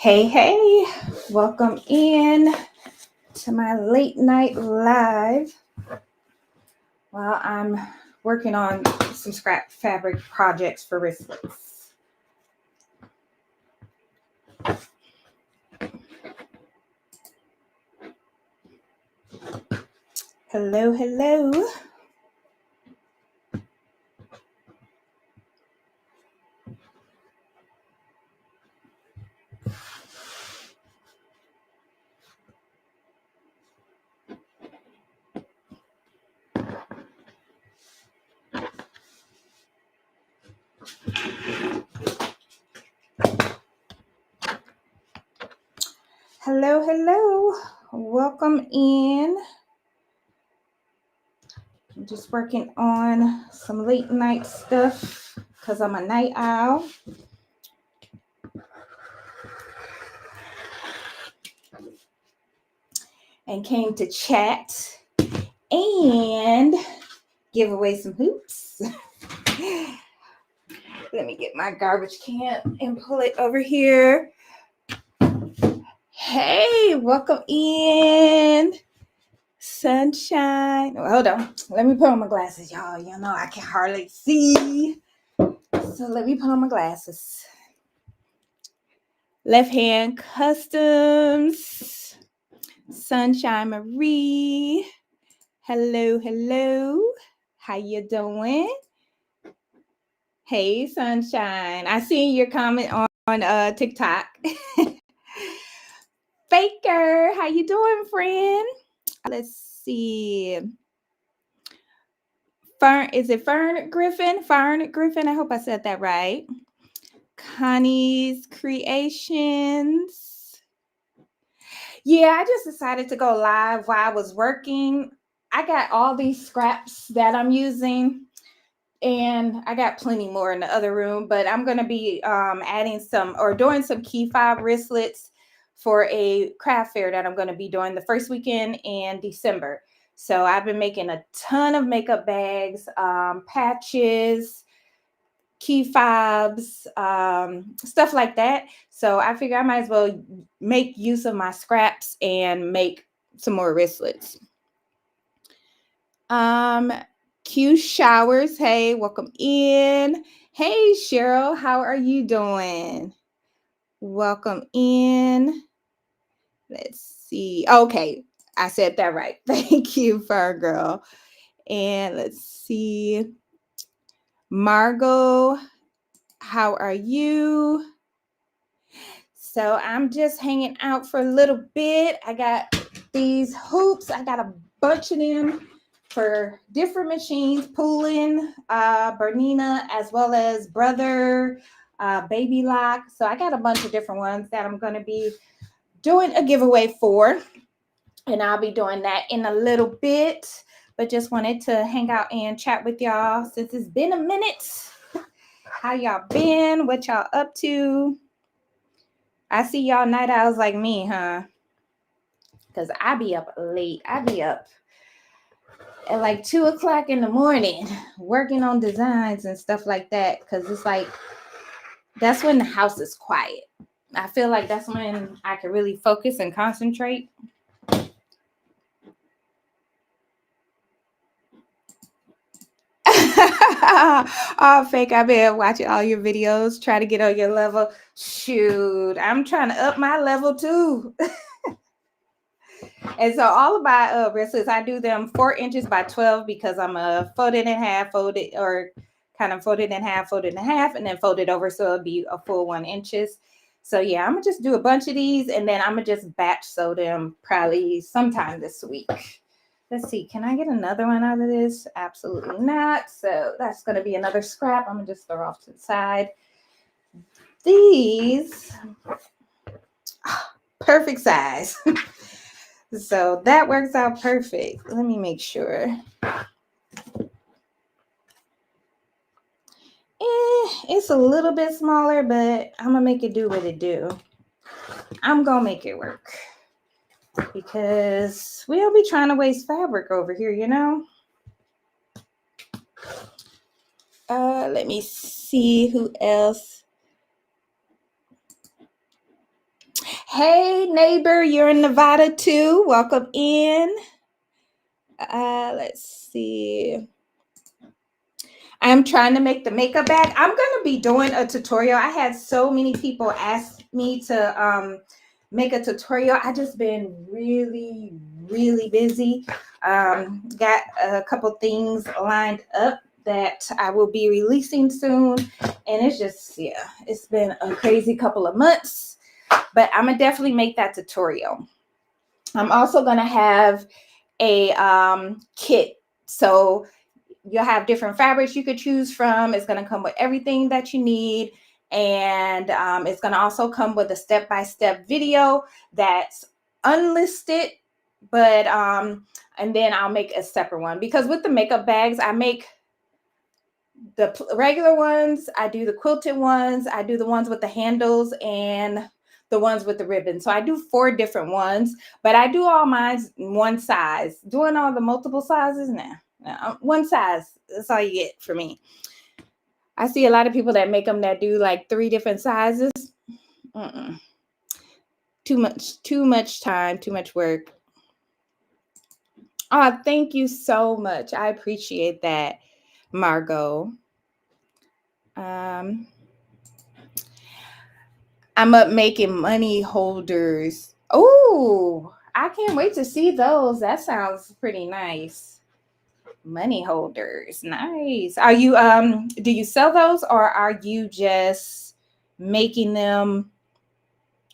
Hey, welcome in to my late night live while I'm working on some scrap fabric projects for wristlets. Hello. Hello. Welcome in. I'm just working on some late night stuff because I'm a night owl. And came to chat and give away some hoops. Let me get my garbage can and pull it over here. Hey, welcome in. Sunshine. Oh, hold on. Let me put on my glasses, y'all. You know I can hardly see. So let me put on my glasses. Left Hand Customs. Sunshine Marie. Hello. How you doing? Hey, Sunshine. I seen your comment on TikTok. Faker, how you doing, friend? Let's see. Is it Fern Griffin? Fern Griffin. I hope I said that right. Connie's Creations. Yeah, I just decided to go live while I was working. I got all these scraps that I'm using, and I got plenty more in the other room, but I'm going to be adding some or doing some key fob wristlets for a craft fair that I'm going to be doing the first weekend in December. So I've been making a ton of makeup bags, patches, key fobs, stuff like that. So I figure I might as well make use of my scraps and make some more wristlets. Q Showers. Hey, welcome in. Hey, Cheryl, how are you doing? Welcome in. Let's see. Okay, I said that right. Thank you, Fur Girl. And let's see. Margot, how are you? So I'm just hanging out for a little bit. I got these hoops. I got a bunch of them for different machines, Poolin, Bernina, as well as Brother, Baby Lock. So I got a bunch of different ones that I'm going to be doing a giveaway for. And I'll be doing that in a little bit. But just wanted to hang out and chat with y'all since it's been a minute. How y'all been? What y'all up to? I see y'all night owls like me, huh? Because I be up late. I be up at like 2 o'clock in the morning working on designs and stuff like that. Because it's like, that's when the house is quiet. I feel like that's when I can really focus and concentrate. Oh, Fake, I've been watching all your videos, try to get on your level. Shoot, I'm trying to up my level too. And so all of my wristlets, I do them 4 inches by 12 because I'm a folded in half, folded in half, and then folded over, so it'll be a full 1 inches. So yeah, I'm gonna just do a bunch of these, and then I'm gonna just batch sew them probably sometime this week. Let's see, can I get another one out of this? Absolutely not. So that's gonna be another scrap. I'm gonna just throw off to the side. These, perfect size. So that works out perfect. Let me make sure. It's a little bit smaller, but I'm gonna make it do what it do. I'm gonna make it work because we don't be trying to waste fabric over here, you know. Let me see who else. Hey, neighbor, you're in Nevada too. Welcome in. Let's see. I'm trying to make the makeup bag. I'm going to be doing a tutorial. I had so many people ask me to make a tutorial. I just been really, really busy. Got a couple things lined up that I will be releasing soon. And it's just, yeah, it's been a crazy couple of months. But I'm going to definitely make that tutorial. I'm also going to have a kit. So you'll have different fabrics you could choose from. It's going to come with everything that you need. And it's going to also come with a step-by-step video that's unlisted. But and then I'll make a separate one, because with the makeup bags, I make the regular ones, I do the quilted ones, I do the ones with the handles, and the ones with the ribbon. So I do 4 different ones, but I do all mine one size. Doing all the multiple sizes, nah, one size. That's all you get for me. I see a lot of people that make them that do like 3 different sizes. Too much time, too much work. Oh, thank you so much. I appreciate that, Margot. I'm up making money holders. Oh, I can't wait to see those. That sounds pretty nice. Money holders. Nice. Are you do you sell those, or are you just making them,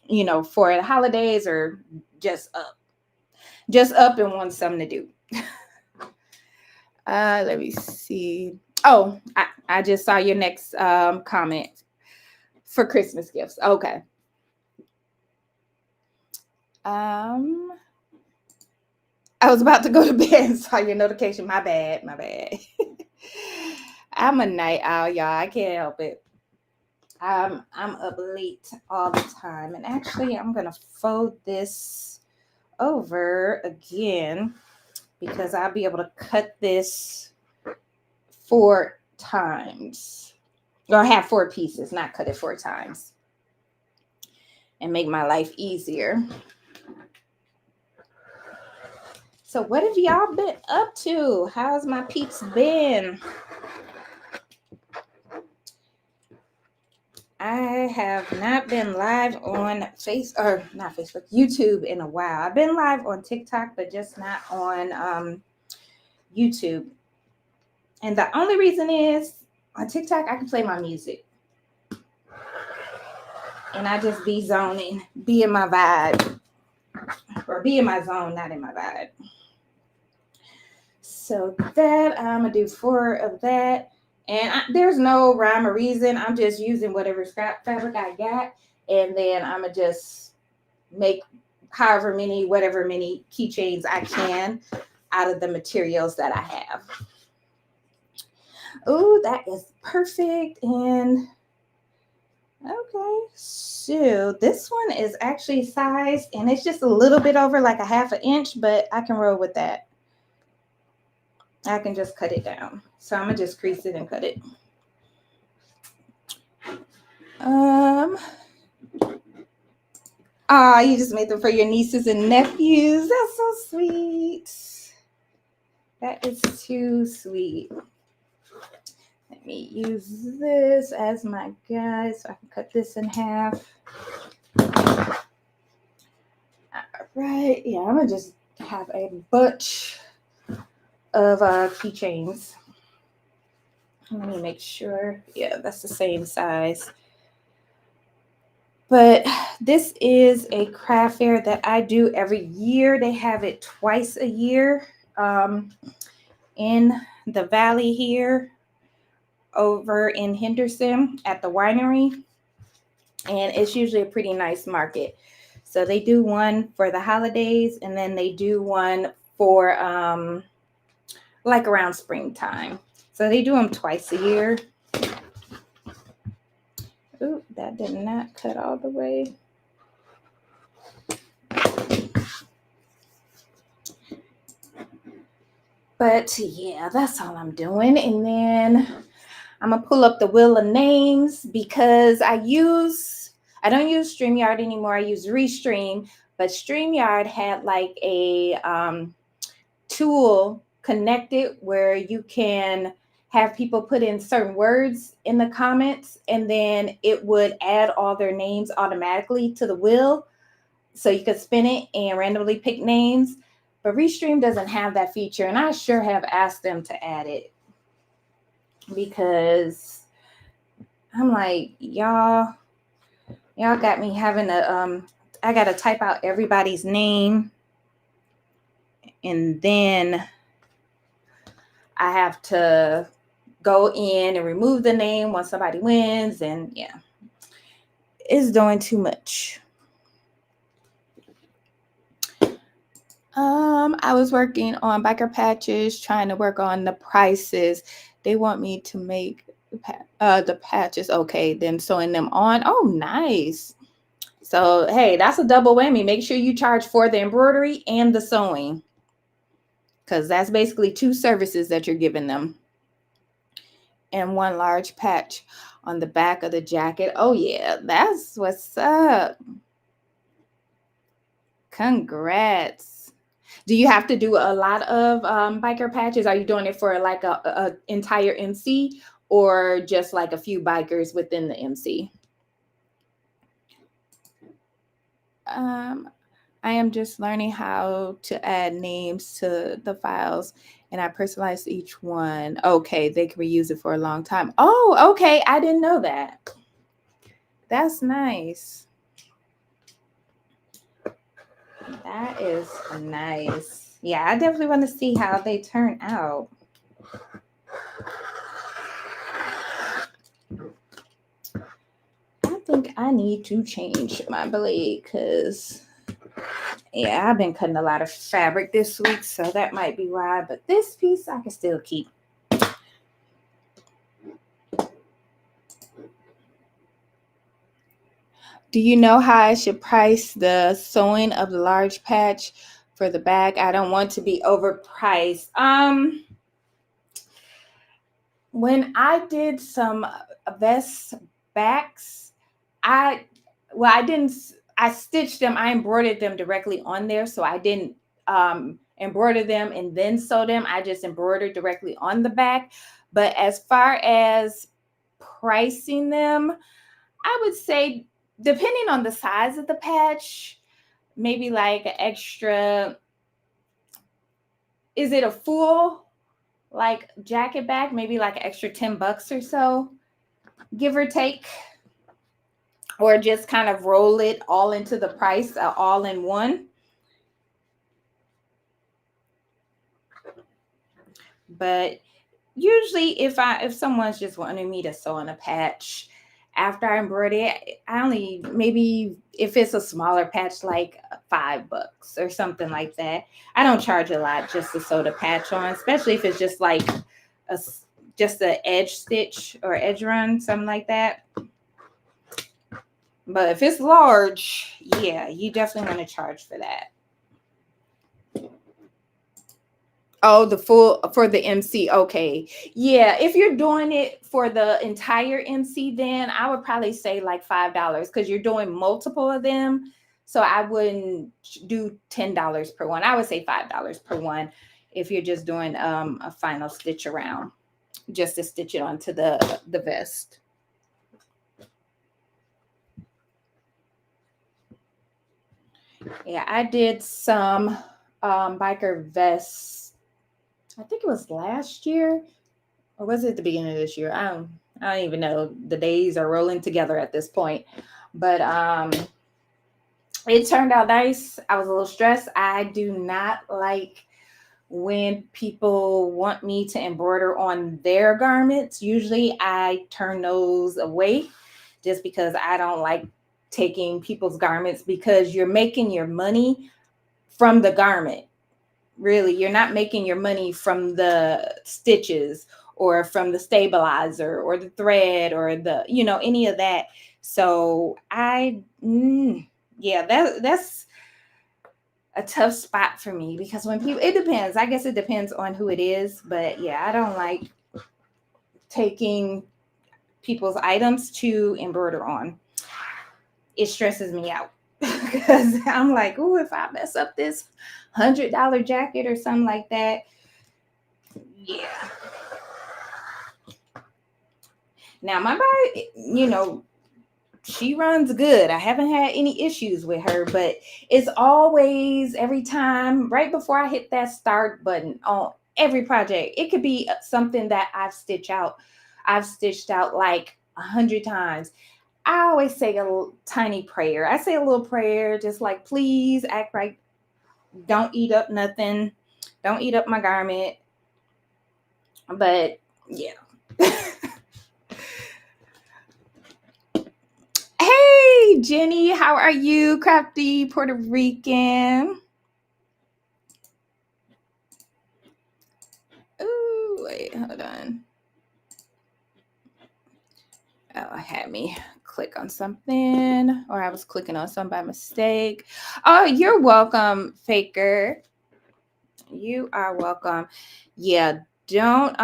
you know, for the holidays, or just up? Just up and want something to do. Let me see. Oh, I just saw your next comment for Christmas gifts. Okay. I was about to go to bed and saw your notification. My bad. I'm a night owl, y'all. I can't help it. I'm up late all the time. And actually, I'm going to fold this over again, because I'll be able to cut this 4 times. Or have 4 pieces, not cut it 4 times. And make my life easier. So what have y'all been up to? How's my peeps been? I have not been live on YouTube in a while. I've been live on TikTok, but just not on YouTube. And the only reason is, on TikTok, I can play my music. And I just be zoning, be in my vibe. Or be in my zone, not in my vibe. So that, I'm going to do 4 of that. And there's no rhyme or reason. I'm just using whatever scrap fabric I got. And then I'm going to just make whatever many keychains I can out of the materials that I have. Oh, that is perfect. And okay, so this one is actually sized, and it's just a little bit over like a 1/2 inch, but I can roll with that. I can just cut it down. So I'm gonna just crease it and cut it. You just made them for your nieces and nephews. That's so sweet. That is too sweet. Let me use this as my guide so I can cut this in half. All right. Yeah, I'm gonna just have a bunch of keychains. Let me make sure. Yeah, that's the same size. But this is a craft fair that I do every year. They have it twice a year in the valley here over in Henderson at the winery. And it's usually a pretty nice market. So they do one for the holidays, and then they do one for like around springtime. So they do them twice a year. Ooh, that did not cut all the way. But yeah, that's all I'm doing. And then I'm going to pull up the Wheel of Names, because I use I don't use StreamYard anymore. I use Restream, but StreamYard had like a tool connected where you can have people put in certain words in the comments, and then it would add all their names automatically to the wheel. So you could spin it and randomly pick names. But Restream doesn't have that feature, and I sure have asked them to add it, because I'm like, y'all got me having to I gotta type out everybody's name, and then I have to go in and remove the name once somebody wins, and yeah, it's doing too much. I was working on biker patches, trying to work on the prices. They want me to make the patches. Okay, then sewing them on. Oh, nice. So, hey, that's a double whammy. Make sure you charge for the embroidery and the sewing, because that's basically 2 services that you're giving them. And 1 large patch on the back of the jacket. Oh, yeah, that's what's up. Congrats. Do you have to do a lot of biker patches? Are you doing it for like a entire MC, or just like a few bikers within the MC? I am just learning how to add names to the files, and I personalize each one. Okay, they can reuse it for a long time. Oh, okay. I didn't know that. That's nice. That is nice. Yeah, I definitely want to see how they turn out. I think I need to change my blade, because yeah, I've been cutting a lot of fabric this week, so that might be why. But this piece I can still keep. Do you know how I should price the sewing of the large patch for the bag? I don't want to be overpriced. When I did some vest backs, I stitched them. I embroidered them directly on there, so I didn't embroider them and then sew them. I just embroidered directly on the back. But as far as pricing them, I would say, depending on the size of the patch, maybe like an extra, is it a full like jacket back? Maybe like an extra $10 or so, give or take. Or just kind of roll it all into the price, all in one. But usually if someone's just wanting me to sew on a patch after I embroider it, I only, maybe if it's a smaller patch, like $5 or something like that. I don't charge a lot just to sew the patch on, especially if it's just like just an edge stitch or edge run, something like that. But if it's large, yeah, you definitely want to charge for that. Oh, the full for the MC. Okay. Yeah. If you're doing it for the entire MC, then I would probably say like $5, because you're doing multiple of them. So I wouldn't do $10 per one. I would say $5 per one if you're just doing a final stitch around, just to stitch it onto the vest. Yeah, I did some biker vests. I think it was last year, or was it the beginning of this year? I don't even know. The days are rolling together at this point. But it turned out nice. I was a little stressed. I do not like when people want me to embroider on their garments. Usually I turn those away, just because I don't like taking people's garments, because you're making your money from the garment. Really, you're not making your money from the stitches or from the stabilizer or the thread or the, any of that. So yeah, that's a tough spot for me, because when people, it depends. I guess it depends on who it is. But yeah, I don't like taking people's items to embroider on. it stresses me out because I'm like, oh, if I mess up this $100 jacket or something like that, yeah. Now my body, she runs good. I haven't had any issues with her, but it's always every time right before I hit that start button on every project, it could be something that I've stitched out like 100 times. I always say a little tiny prayer. I say a little prayer, just like, please act right. Don't eat up nothing. Don't eat up my garment. But yeah. Hey, Jenny, how are you? Crafty Puerto Rican. Ooh, wait, hold on. Oh, it had me click on something, or I was clicking on something by mistake. Oh, you're welcome, Faker. You are welcome. Yeah, don't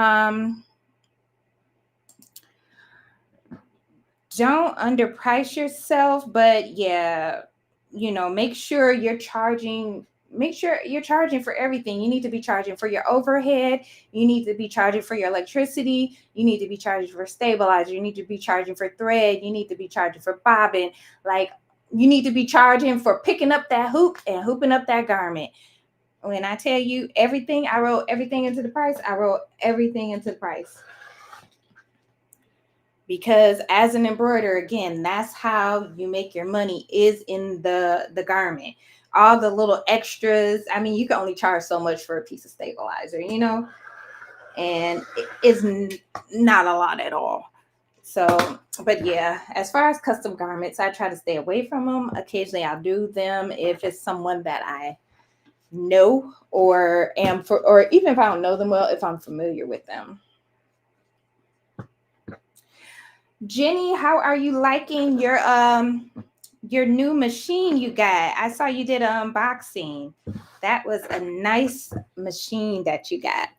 underprice yourself, but yeah, make sure you're charging. Make sure you're charging for everything. You need to be charging for your overhead. You need to be charging for your electricity. You need to be charging for stabilizer. You need to be charging for thread. You need to be charging for bobbin. Like, you need to be charging for picking up that hoop and hooping up that garment. When I tell you everything, I wrote everything into the price. I wrote everything into the price. Because as an embroiderer, again, that's how you make your money, is in the garment. All the little extras. I mean, you can only charge so much for a piece of stabilizer, and it is not a lot at all. So, but yeah, as far as custom garments, I try to stay away from them. Occasionally I'll do them if it's someone that I know or even if I don't know them well, if I'm familiar with them. Jenny, how are you liking your new machine you got? I saw you did an unboxing. That was a nice machine that you got.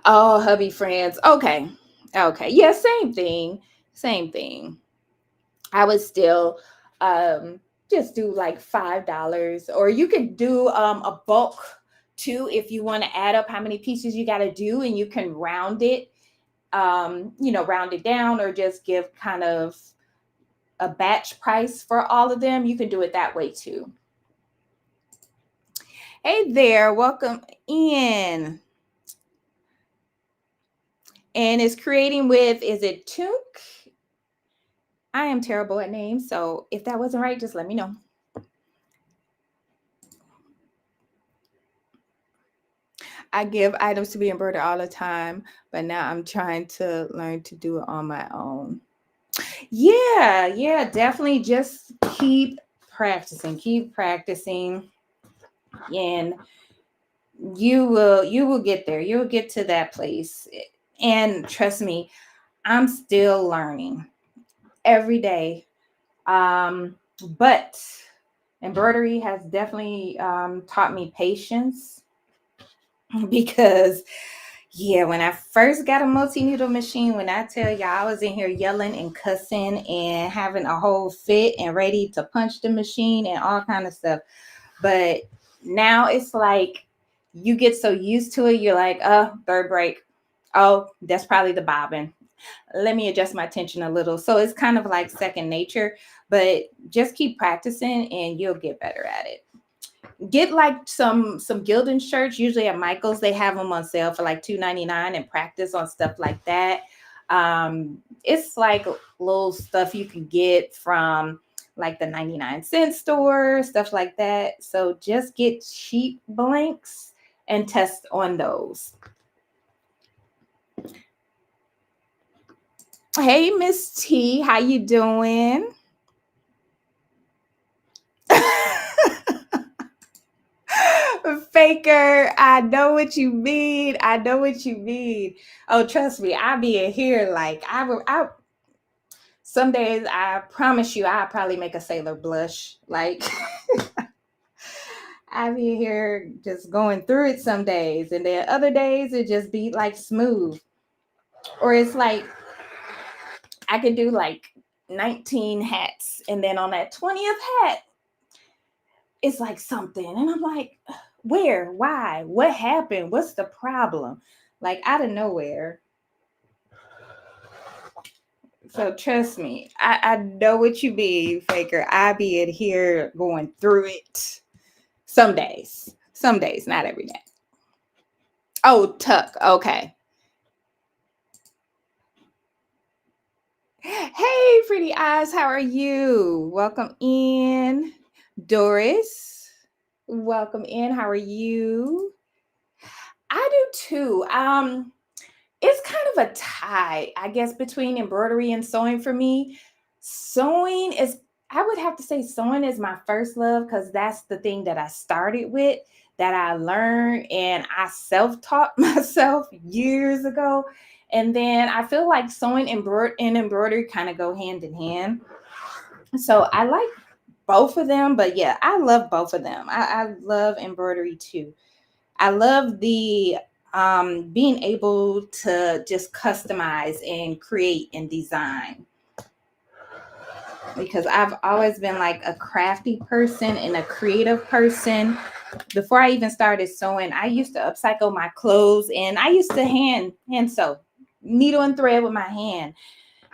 Oh, hubby friends. Okay. Okay. Yeah, same thing. Same thing. I would still just do like $5, or you could do a bulk too if you want to add up how many pieces you got to do, and you can round it, round it down, or just give kind of a batch price for all of them. You can do it that way too. Hey there, welcome in. And it's creating with, is it Took? I am terrible at names, so if that wasn't right, just let me know. I give items to be embroidered all the time, but now I'm trying to learn to do it on my own. Yeah, definitely just keep practicing, and you will get there. You'll get to that place. And trust me, I'm still learning every day. But embroidery has definitely taught me patience because yeah, when I first got a multi-needle machine, when I tell y'all, I was in here yelling and cussing and having a whole fit and ready to punch the machine and all kind of stuff. But now it's like you get so used to it, you're like, oh, third break. Oh, that's probably the bobbin. Let me adjust my tension a little. So it's kind of like second nature, but just keep practicing and you'll get better at it. Get like some Gildan shirts. Usually at Michael's, they have them on sale for like $2.99, and practice on stuff like that. It's like little stuff you can get from like the 99-cent store, stuff like that. So just get cheap blanks and test on those. Hey, Miss T, how you doing? Faker, I know what you mean. I know what you mean. Oh, trust me, I be in here like I some days I promise you I'll probably make a sailor blush. Like I be here just going through it some days, and then other days it just be like smooth. Or it's like I could do like 19 hats. And then on that 20th hat, it's like something. And I'm like, where? Why? What happened? What's the problem? Like out of nowhere. So trust me, I know what you mean, Faker. I be in here going through it. Some days, not every day. Oh, tuck. Okay. Hey, pretty eyes. How are you? Welcome in. Doris, welcome in. How are you? I do too. It's kind of a tie, I guess, between embroidery and sewing for me. Sewing is, I would have to say, sewing is my first love because that's the thing that I started with, that I learned, and I self-taught myself years ago. And then I feel like sewing and embroidery kind of go hand in hand. So I like both of them, but yeah, I love both of them. I love embroidery too. I love the being able to just customize and create and design, because I've always been like a crafty person and a creative person. Before I even started sewing, I used to upcycle my clothes, and I used to hand sew, needle and thread with my hand.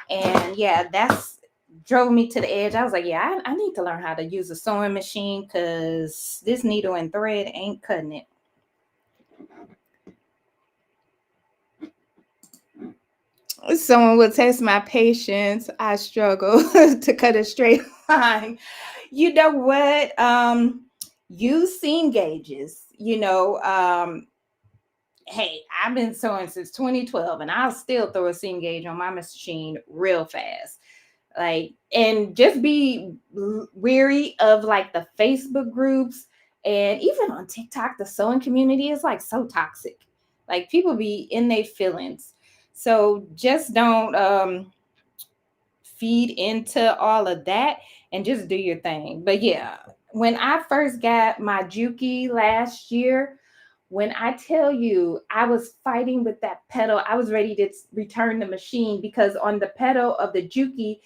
And yeah, that's drove me to the edge. I was like, yeah, I need to learn how to use a sewing machine because this needle and thread ain't cutting it. Someone will test my patience. I struggle to cut a straight line. You know what? Use seam gauges. Hey, I've been sewing since 2012, and I'll still throw a seam gauge on my machine real fast. Like, and just be weary of like the Facebook groups, and even on TikTok, the sewing community is like so toxic. Like people be in their feelings. So just don't feed into all of that and just do your thing. But yeah, when I first got my Juki last year, when I tell you I was fighting with that pedal, I was ready to return the machine because on the pedal of the Juki,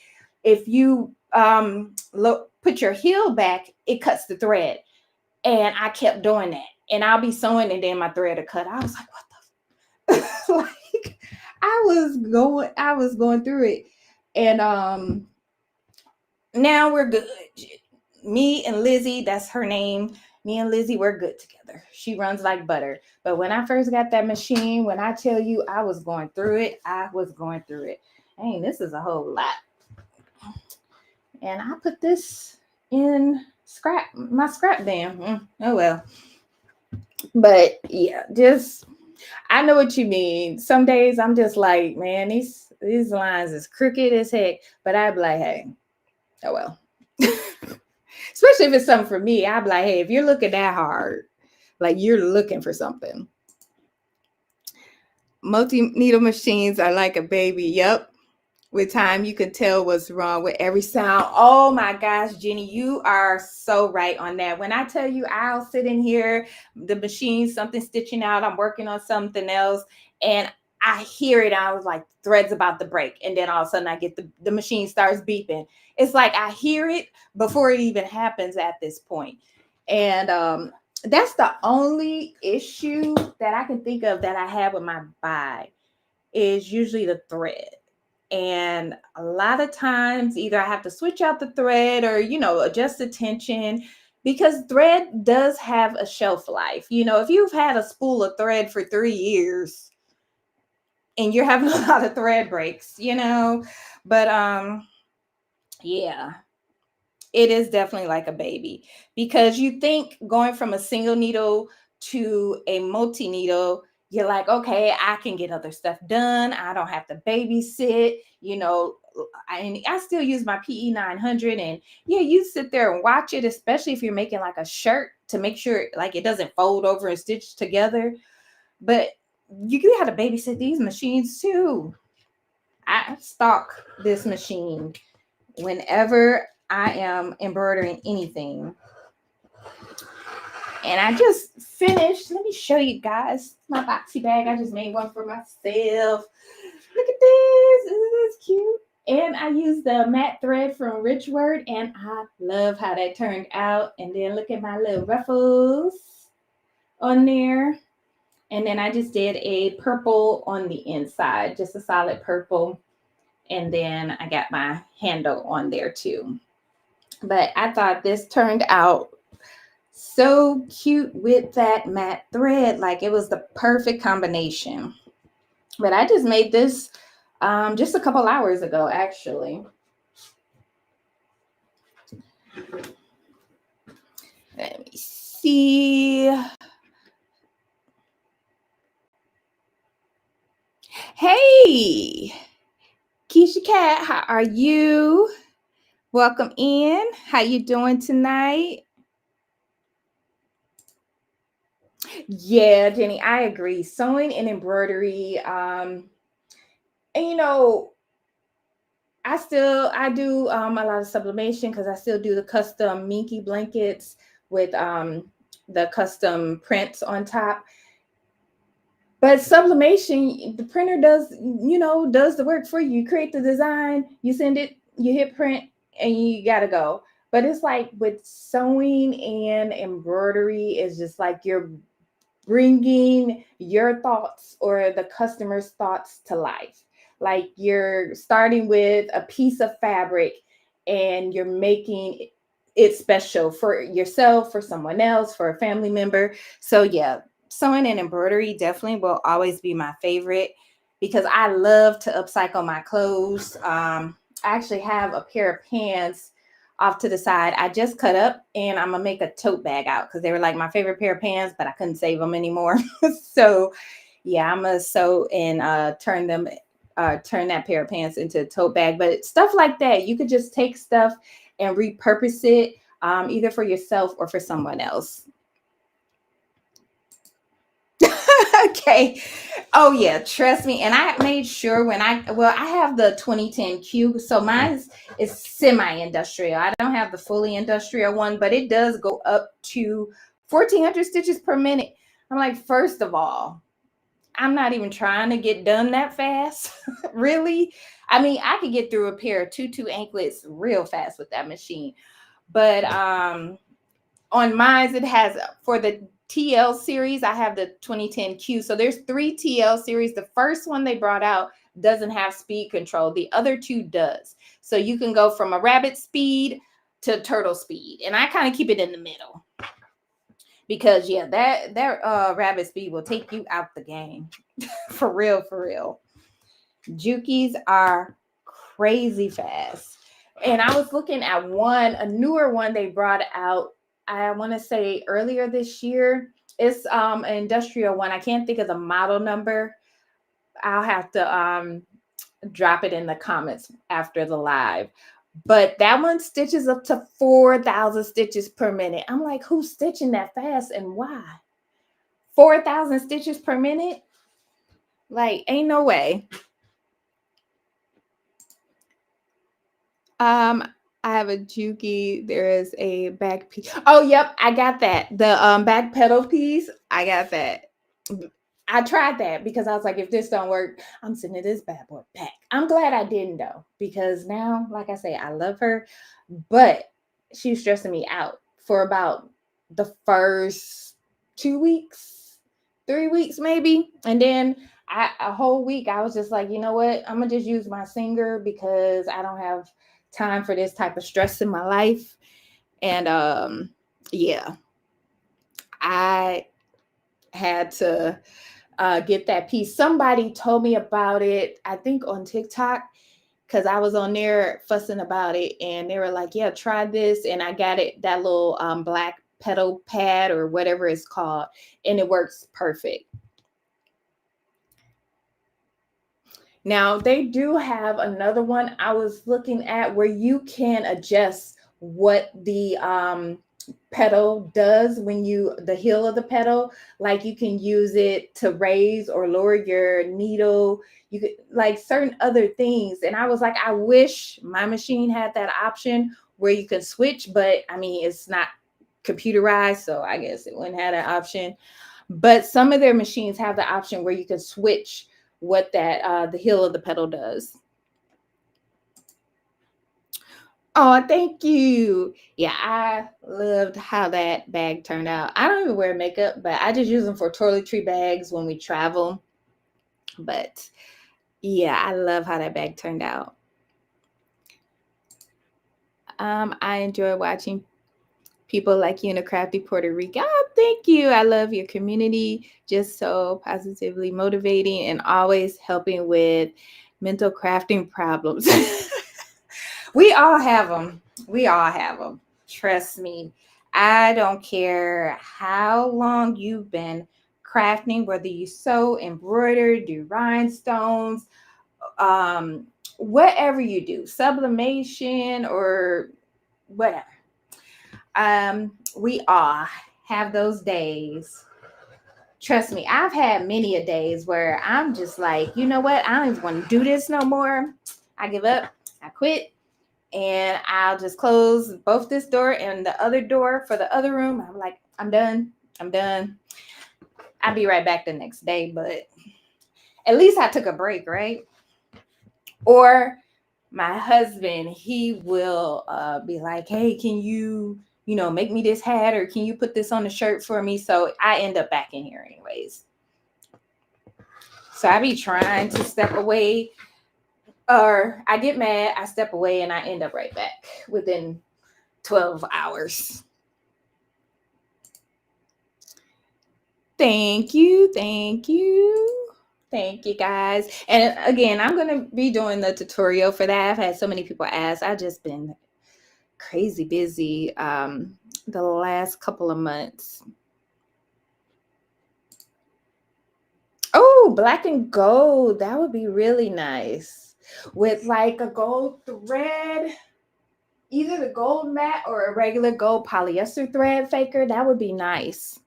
if you put your heel back, it cuts the thread. And I kept doing that. And I'll be sewing and then my thread will cut. I was like, what the like I was going through it. And now we're good. Me and Lizzie, that's her name. Me and Lizzie, we're good together. She runs like butter. But when I first got that machine, when I tell you I was going through it, I was going through it. Dang, this is a whole lot. And I put this in my scrap bin. Oh well. But yeah, just I know what you mean. Some days I'm just like, man, these lines is crooked as heck. But I'd be like, hey, oh well. Especially if it's something for me, I'd be like, hey, if you're looking that hard, like you're looking for something. Multi-needle machines are like a baby. Yep. With time, you can tell what's wrong with every sound. Oh my gosh, Jenny, you are so right on that. When I tell you I'll sit in here, the machine, something stitching out, I'm working on something else, and I hear it. I was like, thread's about to break. And then all of a sudden I get the machine starts beeping. It's like I hear it before it even happens at this point. And that's the only issue that I can think of that I have with my buy is usually the thread. And a lot of times either I have to switch out the thread or, adjust the tension, because thread does have a shelf life. If you've had a spool of thread for 3 years and you're having a lot of thread breaks, but yeah, it is definitely like a baby, because you think going from a single needle to a multi-needle, you're like, okay, I can get other stuff done. I don't have to babysit, I still use my PE 900, and yeah, you sit there and watch it, especially if you're making like a shirt, to make sure like it doesn't fold over and stitch together. But you have to babysit these machines too. I stock this machine whenever I am embroidering anything. And I just finished. Let me show you guys my boxy bag. I just made one for myself. Look at this. Isn't this cute? And I used the matte thread from Richword, and I love how that turned out. And then look at my little ruffles on there. And then I just did a purple on the inside, just a solid purple. And then I got my handle on there too. But I thought this turned out so cute with that matte thread. Like it was the perfect combination. But I just made this just a couple hours ago, actually. Let me see. Hey, Keisha Cat, how are you? Welcome in. How you doing tonight? Yeah, Jenny, I agree. Sewing and embroidery, and I do a lot of sublimation because I still do the custom minky blankets with the custom prints on top. But sublimation, the printer does the work for you. You create the design, you send it, you hit print, and you gotta go. But it's like with sewing and embroidery, it's just like you're bringing your thoughts or the customer's thoughts to life. Like you're starting with a piece of fabric and you're making it special for yourself, for someone else, for a family member. So yeah, sewing and embroidery definitely will always be my favorite because I love to upcycle my clothes. I actually have a pair of pants off to the side. I just cut up and I'm gonna make a tote bag out because they were like my favorite pair of pants, but I couldn't save them anymore. So yeah, I'm gonna sew and turn that pair of pants into a tote bag. But stuff like that, you could just take stuff and repurpose it either for yourself or for someone else. Okay. Oh yeah, trust me. And I made sure I have the 2010 Q, so mine is semi-industrial. I don't have the fully industrial one, but it does go up to 1400 stitches per minute. I'm like, first of all, I'm not even trying to get done that fast. Really? I mean, I could get through a pair of tutu anklets real fast with that machine. But on mine, it has for the TL series, I have the 2010 Q. So there's 3 TL series. The first one they brought out doesn't have speed control. The other 2 does. So you can go from a rabbit speed to turtle speed. And I kind of keep it in the middle. Because yeah, that rabbit speed will take you out the game. For real, for real. Jukies are crazy fast. And I was looking at a newer one they brought out, I want to say earlier this year. It's an industrial one. I can't think of the model number. I'll have to drop it in the comments after the live. But that one stitches up to 4,000 stitches per minute. I'm like, who's stitching that fast and why? 4,000 stitches per minute? Like, ain't no way. I have a Juki. There is a back piece. Oh, yep, I got that. The back pedal piece, I got that. I tried that because I was like, if this don't work, I'm sending this bad boy back. I'm glad I didn't though, because now, like I say, I love her, but she's stressing me out for about the first 2 weeks, 3 weeks maybe. And then a whole week, I was just like, you know what? I'm gonna just use my Singer because I don't have time for this type of stress in my life. And yeah, I had to get that piece. Somebody told me about it, I think on TikTok, because I was on there fussing about it, and they were like, yeah, try this. And I got it, that little black pedal pad or whatever it's called, and it works perfect. Now they do have another one I was looking at where you can adjust what the pedal does when the heel of the pedal, like you can use it to raise or lower your needle. You could like certain other things. And I was like, I wish my machine had that option where you can switch, but I mean, it's not computerized, so I guess it wouldn't have that option. But some of their machines have the option where you can switch what that the heel of the pedal does. Oh, thank you. Yeah, I loved how that bag turned out. I don't even wear makeup, but I just use them for toiletry bags when we travel. But yeah, I love how that bag turned out. I enjoy watching people like you in a crafty Puerto Rico. Oh, thank you. I love your community. Just so positively motivating and always helping with mental crafting problems. We all have them. We all have them. Trust me. I don't care how long you've been crafting, whether you sew, embroider, do rhinestones, um, whatever you do, sublimation or whatever. We all have those days. Trust me, I've had many a days where I'm just like, you know what? I don't even want to do this no more. I give up. I quit. And I'll just close both this door and the other door for the other room. I'm like, I'm done. I'm done. I'll be right back the next day, but at least I took a break, right? Or my husband, he will be like, hey, can you, make me this hat, or can you put this on the shirt for me? So I end up back in here anyways. So I be trying to step away, or I get mad, I step away, and I end up right back within 12 hours. Thank you. Thank you. Thank you, guys. And again, I'm going to be doing the tutorial for that. I've had so many people ask. I've just been crazy busy the last couple of months. Oh, black and gold. That would be really nice. With like a gold thread, either the gold mat or a regular gold polyester thread faker. That would be nice.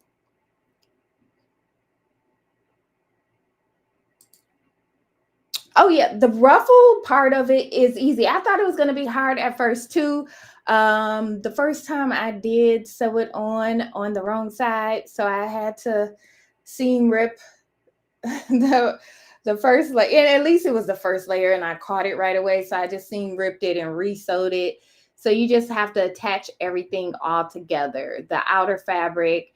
Oh yeah, the ruffle part of it is easy. I thought it was going to be hard at first too. The first time I did sew it on the wrong side, so I had to seam rip the first layer. And at least it was the first layer, and I caught it right away. So I just seam ripped it and re-sewed it. So you just have to attach everything all together: the outer fabric,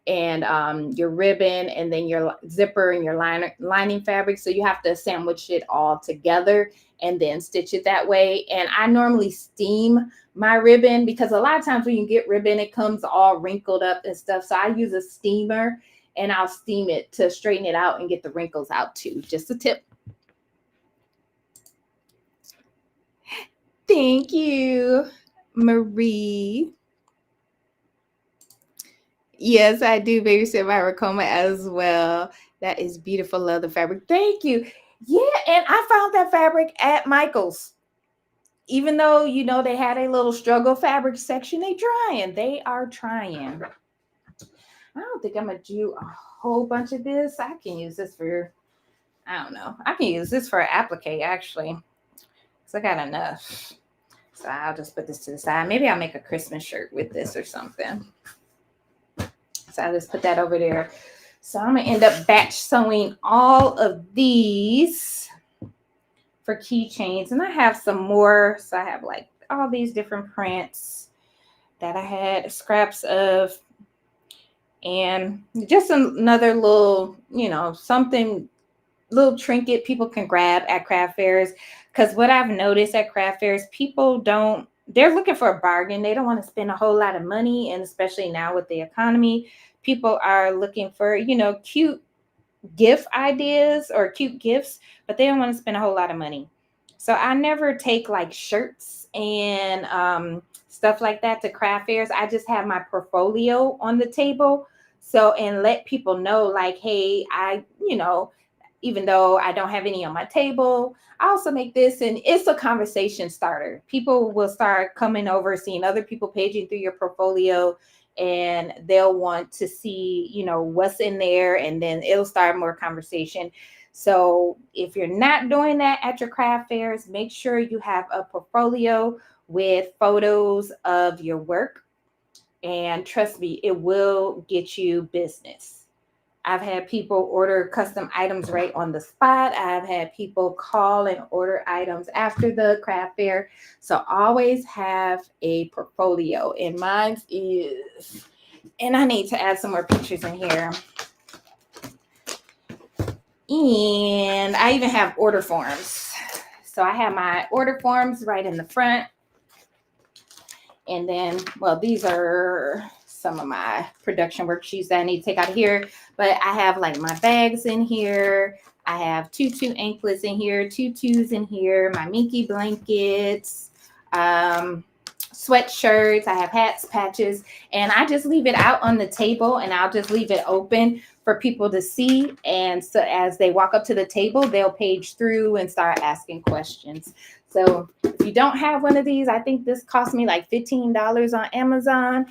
and your ribbon, and then your zipper and your lining fabric. So you have to sandwich it all together and then stitch it that way. And I normally steam my ribbon, because a lot of times when you get ribbon, it comes all wrinkled up and stuff. So I use a steamer, and I'll steam it to straighten it out and get the wrinkles out too. Just a tip. Thank you, Marie. Yes, I do babysit my Racoma as well. That is beautiful leather fabric. Thank you. Yeah, and I found that fabric at Michael's. Even though, they had a little struggle fabric section, they are trying. I don't think I'm going to do a whole bunch of this. I can use this for, I don't know. I can use this for an applique, actually. So I got enough. So I'll just put this to the side. Maybe I'll make a Christmas shirt with this or something. So I'll just put that over there. So I'm going to end up batch sewing all of these for keychains. And I have some more. So I have like all these different prints that I had scraps of. And just another little, something, little trinket people can grab at craft fairs. Because what I've noticed at craft fairs, they're looking for a bargain. They don't want to spend a whole lot of money. And especially now with the economy, people are looking for, cute gift ideas or cute gifts, but they don't want to spend a whole lot of money. So I never take like shirts and stuff like that to craft fairs. I just have my portfolio on the table. So, and let people know like, hey, even though I don't have any on my table, I also make this, and it's a conversation starter. People will start coming over, seeing other people paging through your portfolio, and they'll want to see, what's in there, and then it'll start more conversation. So if you're not doing that at your craft fairs, make sure you have a portfolio with photos of your work. And trust me, it will get you business. I've had people order custom items right on the spot. I've had people call and order items after the craft fair. So always have a portfolio. And mine is, and I need to add some more pictures in here. And I even have order forms. So I have my order forms right in the front. And then, well, these are some of my production worksheets that I need to take out of here. But I have like my bags in here. I have tutu anklets in here, tutus in here, my Minky blankets, sweatshirts. I have hats, patches, and I just leave it out on the table, and I'll just leave it open for people to see. And so as they walk up to the table, they'll page through and start asking questions. So if you don't have one of these, I think this cost me like $15 on Amazon,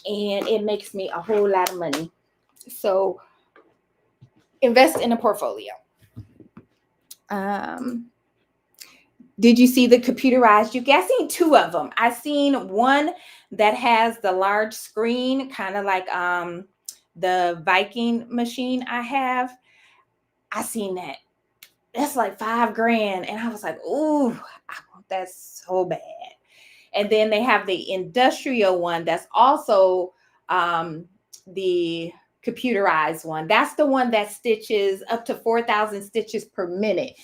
and it makes me a whole lot of money. So invest in a portfolio. Did you see the computerized Yuki? I seen two of them. I seen one that has the large screen, kind of like the Viking machine I have. I seen that. That's like $5,000. And I was like, ooh, I want that so bad. And then they have the industrial one that's also the computerized one. That's the one that stitches up to 4,000 stitches per minute.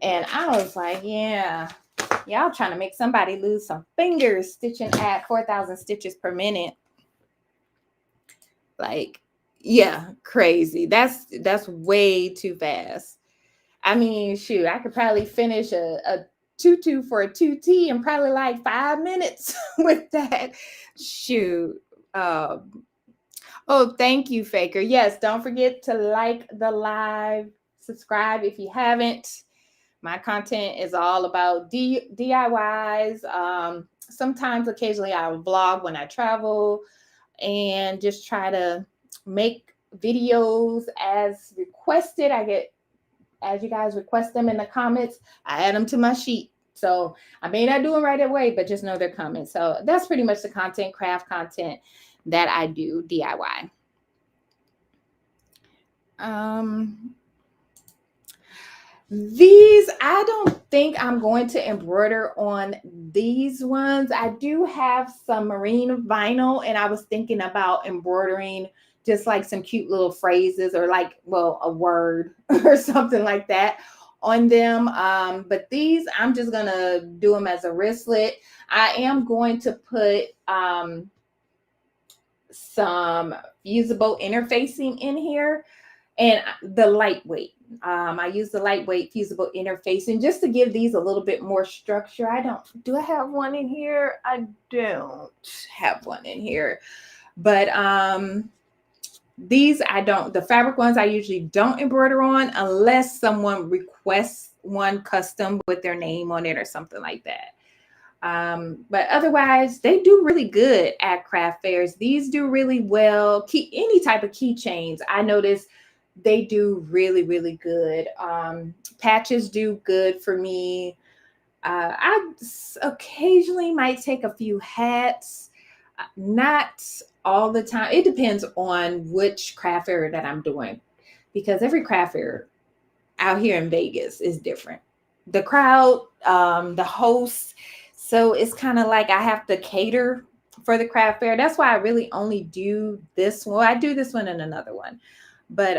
And I was like, yeah, y'all trying to make somebody lose some fingers stitching at 4,000 stitches per minute. Like, yeah, crazy. That's way too fast. I mean, shoot, I could probably finish a tutu for a 2T in probably like 5 minutes with that. Shoot. Oh, thank you, Faker. Yes, don't forget to like the live, subscribe if you haven't. My content is all about DIYs. Sometimes, occasionally, I will vlog when I travel and just try to make videos as requested. As you guys request them in the comments, I add them to my sheet. So I may not do them right away, but just know they're coming. So that's pretty much the content, craft content that I do DIY. These, I don't think I'm going to embroider on these ones. I do have some marine vinyl, and I was thinking about embroidering just like some cute little phrases or like, well, a word or something like that on them. But these, I'm just going to do them as a wristlet. I am going to put some fusible interfacing in here and the lightweight. I use the lightweight fusible interfacing just to give these a little bit more structure. Do I have one in here? I don't have one in here. But these the fabric ones I usually don't embroider on unless someone requests one custom with their name on it or something like that. But otherwise, they do really good at craft fairs. These do really well. Any type of keychains, I notice they do really, really good. Patches do good for me. I occasionally might take a few hats, not all the time. It depends on which craft fair that I'm doing, because every craft fair out here in Vegas is different. The crowd, the hosts. So it's kind of like I have to cater for the craft fair. That's why I really only do this one. I do this one and another one. But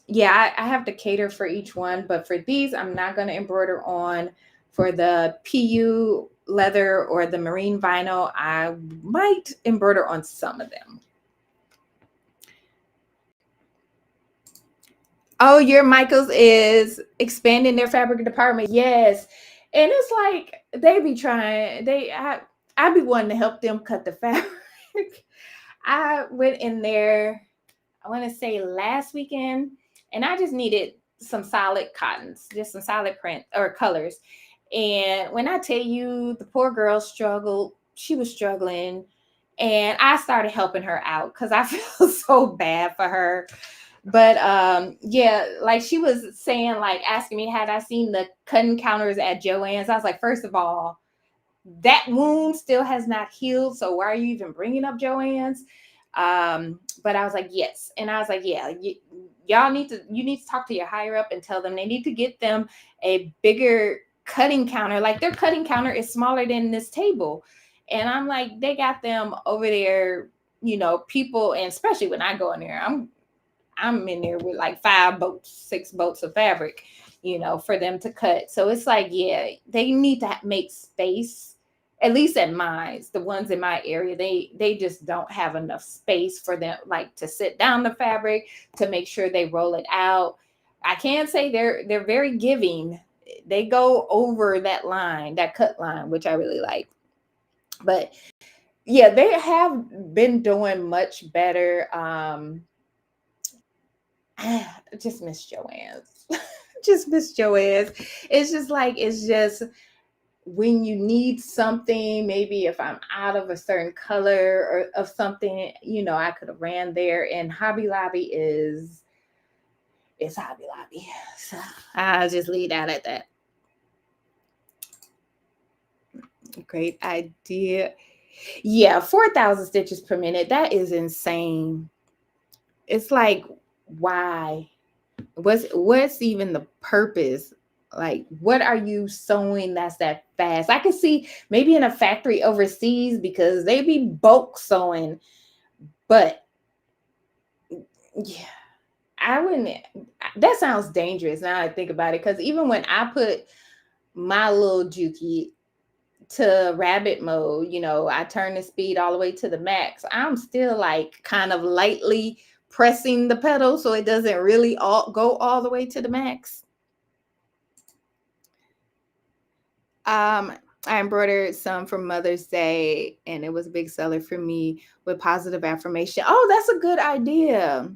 yeah, I have to cater for each one. But for these, I'm not going to embroider on. For the PU leather or the marine vinyl, I might embroider on some of them. Oh, your Michaels is expanding their fabric department. Yes. And it's like they be trying, I be wanting to help them cut the fabric. I went in there, I want to say last weekend, and I just needed some solid cottons, just some solid print or colors. And when I tell you the poor girl struggled, she was struggling. And I started helping her out because I feel so bad for her. But yeah, like she was saying, like asking me, had I seen the cutting counters at Joann's? I was like, first of all, that wound still has not healed. So why are you even bringing up Joann's? But I was like, yes. And I was like, yeah, you need to talk to your higher up and tell them they need to get them a bigger cutting counter. Like their cutting counter is smaller than this table. And I'm like, they got them over there, people, and especially when I go in there, I'm in there with like 6 boats of fabric, for them to cut. So it's like, yeah, they need to make space. At least at the ones in my area, they just don't have enough space for them, like to sit down the fabric, to make sure they roll it out. I can't say they're very giving. They go over that line, that cut line, which I really like. But yeah, they have been doing much better. I just miss Joanne's. Just miss Joanne's. It's just when you need something, maybe if I'm out of a certain color or of something, I could have ran there. And Hobby Lobby is Hobby Lobby. So I'll just leave that at that. Great idea. Yeah, 4,000 stitches per minute. That is insane. It's like, why? What's even the purpose? Like, what are you sewing that's that fast? I could see maybe in a factory overseas because they be bulk sewing, but yeah, I wouldn't. That sounds dangerous now I think about it, because even when I put my little Juki to rabbit mode, I turn the speed all the way to the max, I'm still like kind of lightly pressing the pedal so it doesn't really go all the way to the max. I embroidered some for Mother's Day, and it was a big seller for me with positive affirmation. Oh, that's a good idea.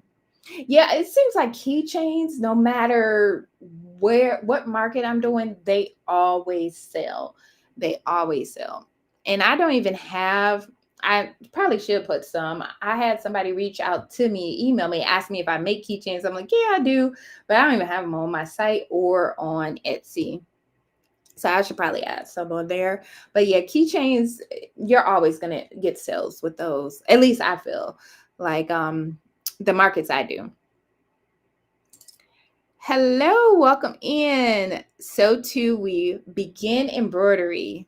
Yeah, it seems like keychains, no matter what market I'm doing, they always sell. They always sell. And I don't even have, I probably should put some. I had somebody reach out to me, email me, ask me if I make keychains. I'm like, yeah, I do, but I don't even have them on my site or on Etsy. So I should probably add some on there. But yeah, keychains, you're always gonna get sales with those. At least I feel like the markets I do. Hello, welcome in. So too we begin embroidery.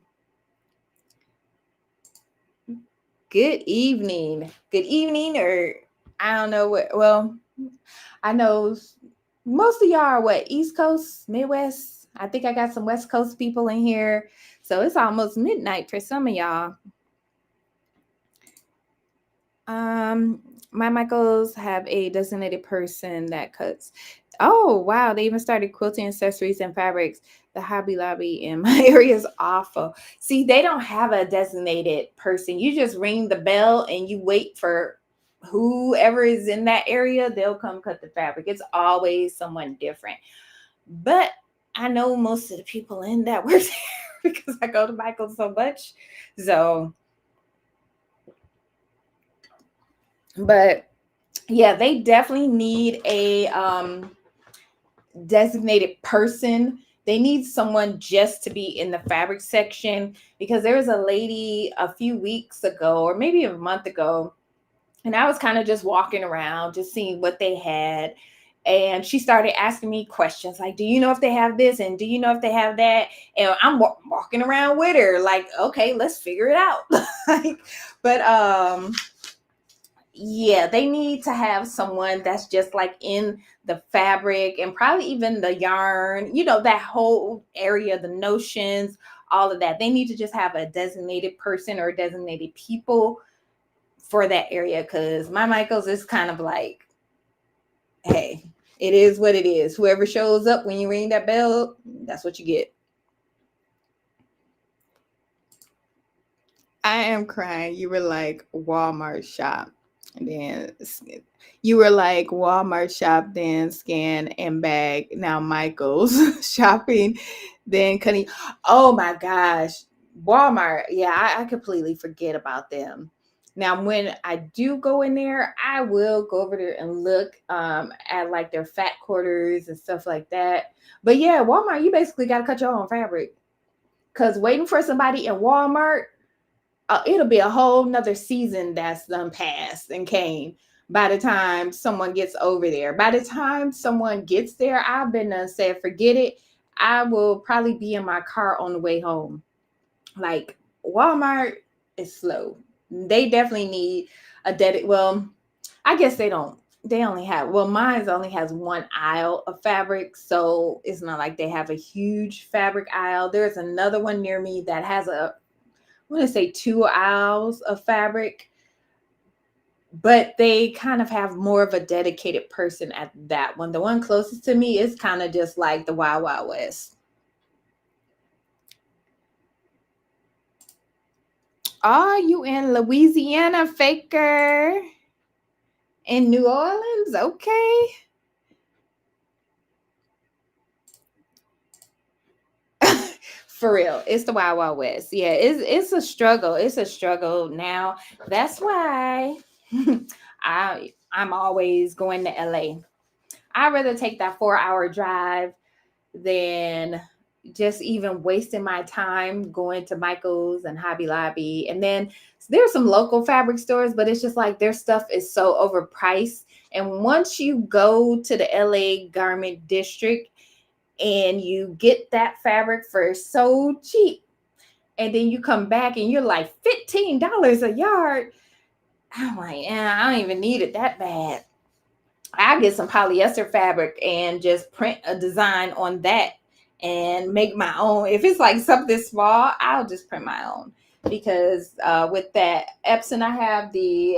Good evening. Good evening, or I don't know what. Well, I know most of y'all are what, East Coast, Midwest. I think I got some West Coast people in here. So it's almost midnight for some of y'all. My Michaels have a designated person that cuts. Oh, wow. They even started quilting accessories and fabrics. The Hobby Lobby in my area is awful. See, they don't have a designated person. You just ring the bell and you wait for whoever is in that area. They'll come cut the fabric. It's always someone different. But I know most of the people in that work there because I go to Michael's so much. So, but yeah, they definitely need a designated person. They need someone just to be in the fabric section, because there was a lady a few weeks ago, or maybe a month ago, and I was kind of just walking around, just seeing what they had. And she started asking me questions like, do you know if they have this? And do you know if they have that? And I'm walking around with her like, okay, let's figure it out. But yeah, they need to have someone that's just like in the fabric and probably even the yarn, that whole area, the notions, all of that. They need to just have a designated person or designated people for that area, because my Michaels is kind of like, hey, it is what it is. Whoever shows up when you ring that bell, that's what you get. I am crying. You were like Walmart shop, and then you were like Walmart shop, then scan and bag. Now Michael's shopping, then cutting. Oh my gosh, Walmart. Yeah, I completely forget about them. Now, when I do go in there, I will go over there and look at like their fat quarters and stuff like that. But yeah, Walmart, you basically got to cut your own fabric, because waiting for somebody in Walmart, it'll be a whole nother season that's done passed and came by the time someone gets over there. By the time someone gets there, I've been said, forget it. I will probably be in my car on the way home. Like, Walmart is slow. They definitely need a dedicated, well, I guess they don't. They only have, well, mine only has one aisle of fabric. So it's not like they have a huge fabric aisle. There's another one near me that has I want to say 2 aisles of fabric, but they kind of have more of a dedicated person at that one. The one closest to me is kind of just like the Wild Wild West. Are you in Louisiana, Faker? In New Orleans? Okay. For real, it's the Wild Wild West. Yeah, it's a struggle. It's a struggle now. That's why I'm always going to LA. I'd rather take that 4-hour drive than just even wasting my time going to Michael's and Hobby Lobby. And then there's some local fabric stores, but it's just like their stuff is so overpriced. And once you go to the LA garment district and you get that fabric for so cheap, and then you come back and you're like $15 a yard, I'm like, I don't even need it that bad. I get some polyester fabric and just print a design on that and make my own. If it's like something small, I'll just print my own, because with that Epson, I have the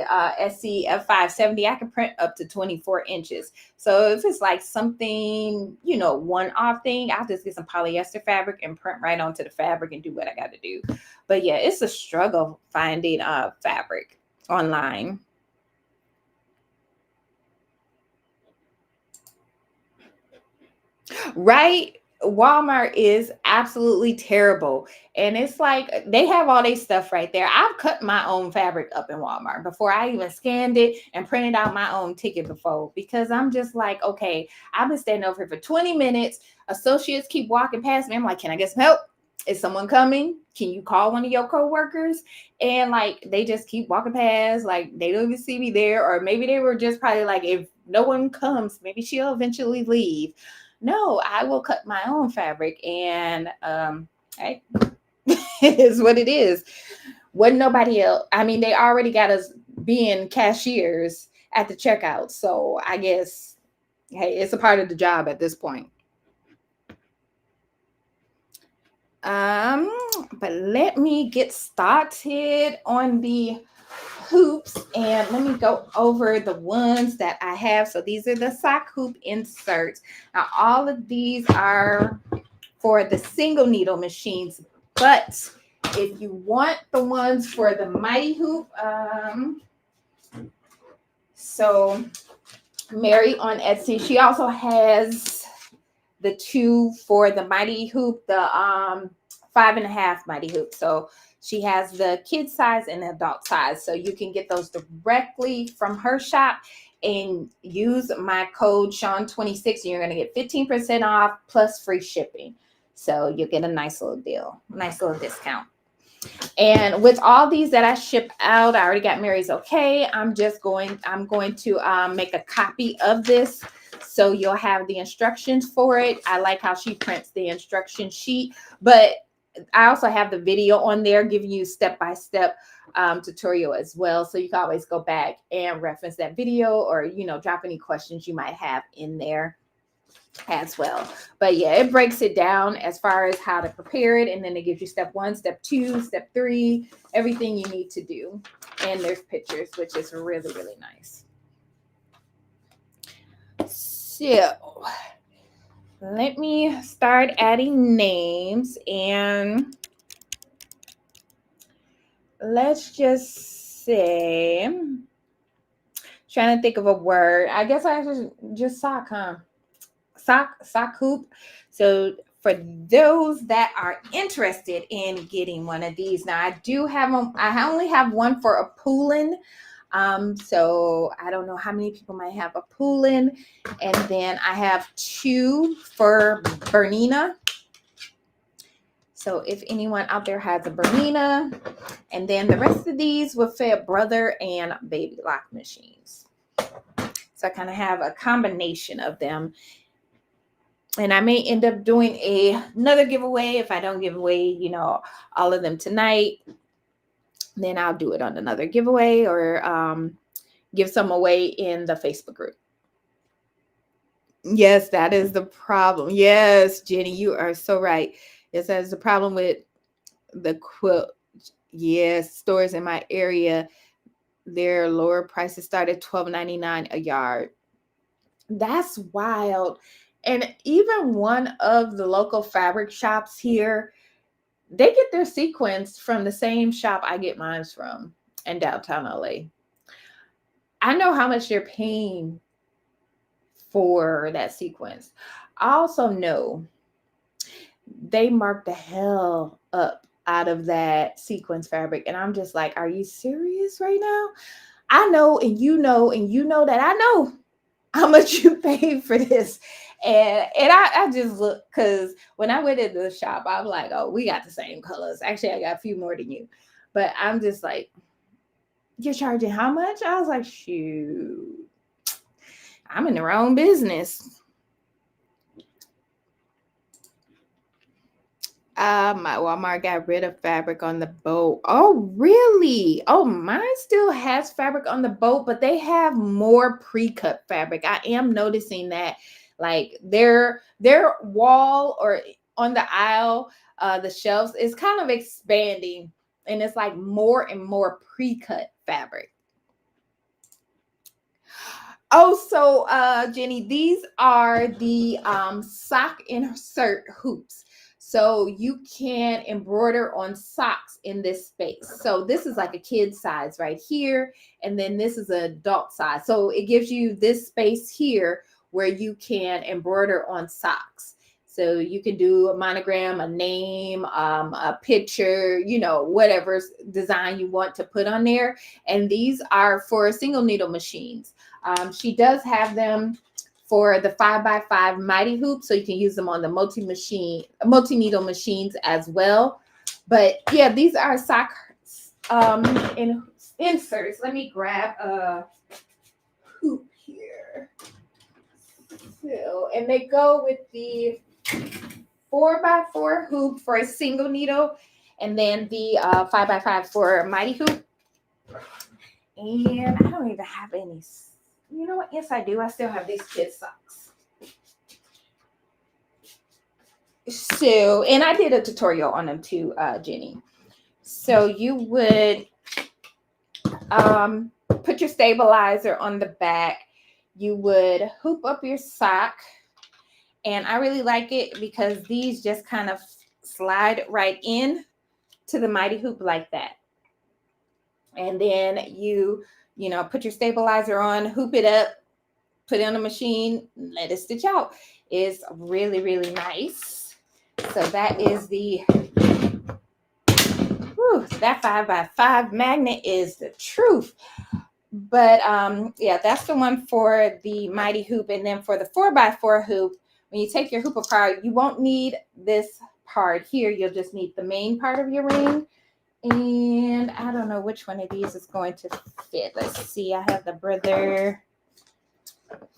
SC F570. I can print up to 24 inches. So if it's like something, one-off thing, I'll just get some polyester fabric and print right onto the fabric and do what I got to do. But yeah, it's a struggle finding fabric online. Right? Walmart is absolutely terrible. And it's like they have all their stuff right there. I've cut my own fabric up in Walmart before I even scanned it and printed out my own ticket before, because I'm just like, okay, I've been standing over here for 20 minutes. Associates keep walking past me. I'm like, can I get some help? Is someone coming? Can you call one of your coworkers? And like they just keep walking past, like they don't even see me there. Or maybe they were just probably like, if no one comes, maybe she'll eventually leave. No, I will cut my own fabric, and hey, it is what it is. Wasn't nobody else. I mean, they already got us being cashiers at the checkout, so I guess, hey, it's a part of the job at this point. But let me get started on the hoops, and let me go over the ones that I have. So these are the sock hoop inserts. Now all of these are for the single needle machines, but if you want the ones for the mighty hoop, so Mary on Etsy, she also has the 2 for the mighty hoop, the 5.5 mighty hoop. So she has the kid size and the adult size. So you can get those directly from her shop and use my code Sean26 and you're going to get 15% off plus free shipping. So you'll get a nice little deal, nice little discount. And with all these that I ship out, I already got Mary's okay. I'm going to make a copy of this, so you'll have the instructions for it. I like how she prints the instruction sheet, but I also have the video on there giving you step-by-step tutorial as well. So you can always go back and reference that video, or, drop any questions you might have in there as well. But yeah, it breaks it down as far as how to prepare it, and then it gives you step 1, step 2, step 3, everything you need to do. And there's pictures, which is really, really nice. So let me start adding names, and let's just say, trying to think of a word. I guess I just sock, huh? Sock hoop. So for those that are interested in getting one of these, now I do have them. I only have one for a pooling. So I don't know how many people might have a pooling, and then I have 2 for Bernina. So if anyone out there has a Bernina, and then the rest of these will fit brother and baby lock machines. So I kind of have a combination of them. And I may end up doing another giveaway. If I don't give away, you know, all of them tonight, then I'll do it on another giveaway or give some away in the Facebook group. Yes, that is the problem. Yes, Jenny, you are so right. Yes, that is the problem with the quilt. Yes, stores in my area, their lower prices start at $12.99 a yard. That's wild. And even one of the local fabric shops here, they get their sequins from the same shop I get mine from in downtown LA. I know how much they're paying for that sequence. I also know they mark the hell up out of that sequence fabric. And I'm just like, are you serious right now? I know, and you know that I know how much you paid for this. And I just look, because when I went into the shop, I'm like, oh, we got the same colors. Actually, I got a few more than you. But I'm just like, you're charging how much? I was like, shoot, I'm in the wrong business. My Walmart got rid of fabric on the boat. Oh, really? Oh, mine still has fabric on the boat, but they have more pre-cut fabric. I am noticing that, like their wall or on the aisle, the shelves is kind of expanding, and it's like more and more pre-cut fabric. Oh, so Jenny, these are the sock insert hoops. So you can embroider on socks in this space. So this is like a kid size right here, and then this is an adult size. So it gives you this space here where you can embroider on socks. So you can do a monogram, a name, a picture, you know, whatever design you want to put on there. And these are for single needle machines. She does have them for the 5x5 mighty hoop, so you can use them on the multi-needle machines as well. But yeah, these are sock inserts. Let me grab a hoop here. So, and they go with the 4x4 hoop for a single needle, and then the 5x5 for a mighty hoop. And I don't even have any. You know what? Yes, I do. I still have these kids' socks. So, and I did a tutorial on them too, Jenny. So you would put your stabilizer on the back. You would hoop up your sock. And I really like it because these just kind of slide right in to the mighty hoop like that. And then you know, put your stabilizer on, hoop it up, put it on the machine, let it stitch out. It's really, really nice. So that is the, that 5x5 magnet is the truth. But yeah, that's the one for the mighty hoop. And then for the 4x4 hoop, when you take your hoop apart, you won't need this part here. You'll just need the main part of your ring. And I don't know which one of these is going to fit. Let's see. I have the brother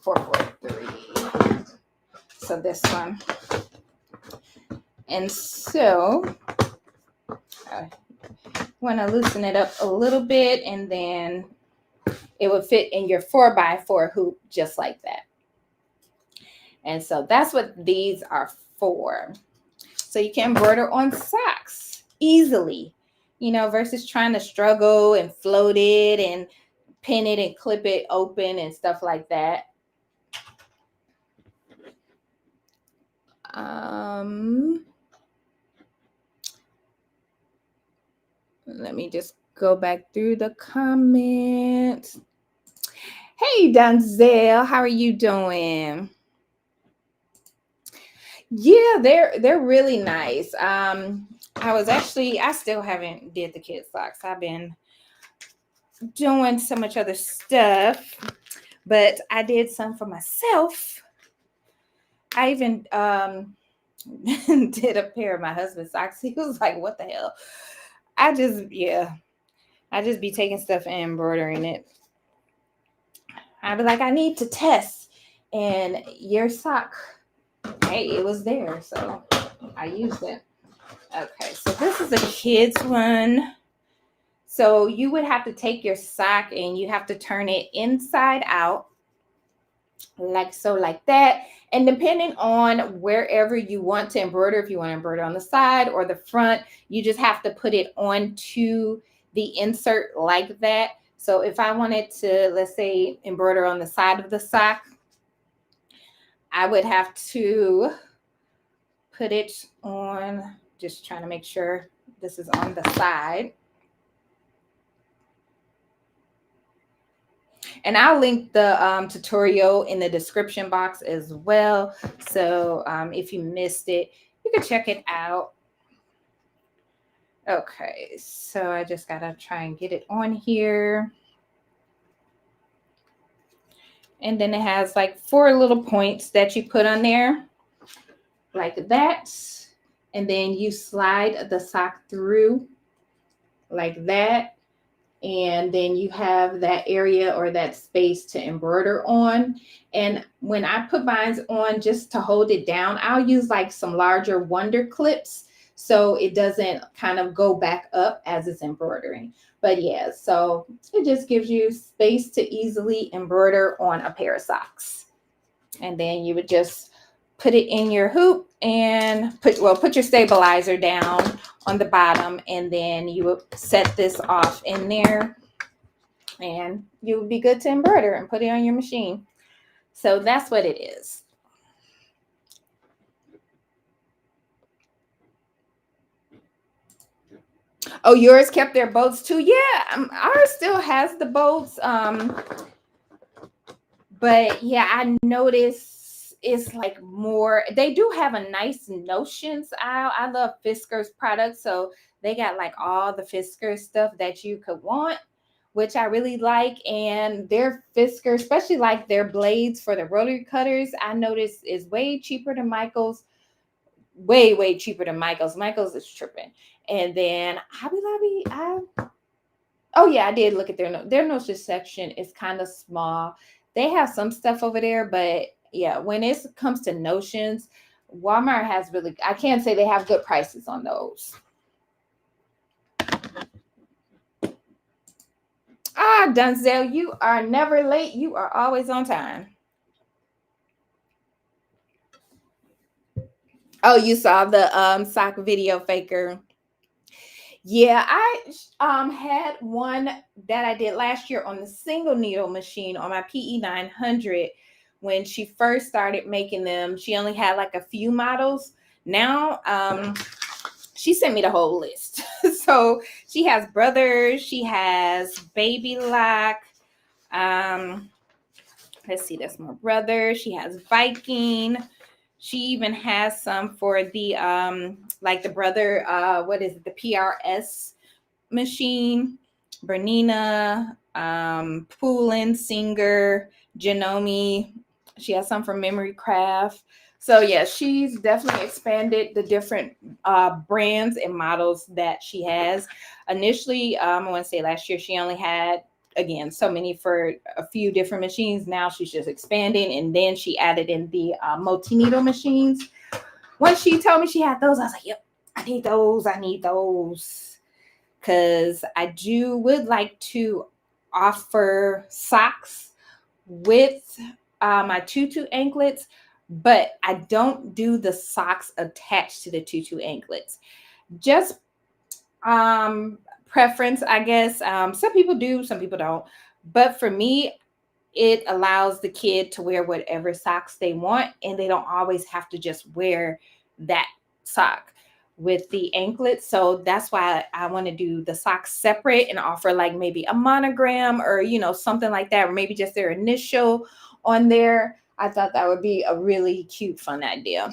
443. So this one. And so I want to loosen it up a little bit, and then it would fit in your 4x4 hoop just like that. And so that's what these are for. So you can embroider on socks easily, you know, versus trying to struggle and float it and pin it and clip it open and stuff like that. Let me just go back through the comments. Hey, Donzel, how are you doing? Yeah, they're really nice. I still haven't did the kids socks. I've been doing so much other stuff, but I did some for myself. I even did a pair of my husband's socks. He was like, what the hell? I just be taking stuff and embroidering it. I'd be like, I need to test. And your sock, hey, it was there. So I used it. Okay, so this is a kid's one. So you would have to take your sock and you have to turn it inside out. Like so, like that. And depending on wherever you want to embroider, if you want to embroider on the side or the front, you just have to put it onto the insert like that. So if I wanted to, let's say, embroider on the side of the sock, I would have to put it on, just trying to make sure this is on the side. And I'll link the tutorial in the description box as well. So if you missed it, you can check it out. Okay, so I just got to try and get it on here. And then it has like 4 little points that you put on there like that. And then you slide the sock through like that. And then you have that area or that space to embroider on. And when I put mine on, just to hold it down, I'll use like some larger wonder clips so it doesn't kind of go back up as it's embroidering. But yeah, so it just gives you space to easily embroider on a pair of socks. And then you would just put it in your hoop and put your stabilizer down on the bottom, and then you would set this off in there and you would be good to embroider and put it on your machine. So that's what it is. Oh, yours kept their boats too? Yeah, ours still has the boats. But yeah, I noticed it's like more, they do have a nice notions aisle. I love Fisker's products, so they got like all the Fisker stuff that you could want, which I really like. And their Fisker, especially like their blades for the rotary cutters, I noticed is way cheaper than Michael's. Way cheaper than Michael's. Michael's is tripping. And then Hobby Lobby, oh yeah, I did look at their notions section. Is kind of small. They have some stuff over there, but yeah, when it comes to notions, Walmart has really, I can't say they have good prices on those. Ah, Dunzel, you are never late. You are always on time. Oh, you saw the sock video faker. Yeah, I had one that I did last year on the single needle machine on my PE 900. When she first started making them, she only had like a few models. Now she sent me the whole list. So she has Brothers, she has Baby Lock. Let's see, that's my brother. She has Viking. She even has some for the like the brother, what is it, the PRS machine, Bernina, Poulin, Singer, Genomi. She has some from Memory Craft. So yeah, she's definitely expanded the different brands and models that she has. Initially, I want to say last year, she only had, again, so many for a few different machines. Now she's just expanding, and then she added in the multi-needle machines. Once she told me she had those, I was like, yep, I need those. Because I would like to offer socks with my tutu anklets, but I don't do the socks attached to the tutu anklets. Just preference, I guess. Some people do, some people don't. But for me, it allows the kid to wear whatever socks they want, and they don't always have to just wear that sock with the anklets. So that's why I want to do the socks separate and offer like maybe a monogram or, something like that, or maybe just their initial on there. I thought that would be a really cute, fun idea.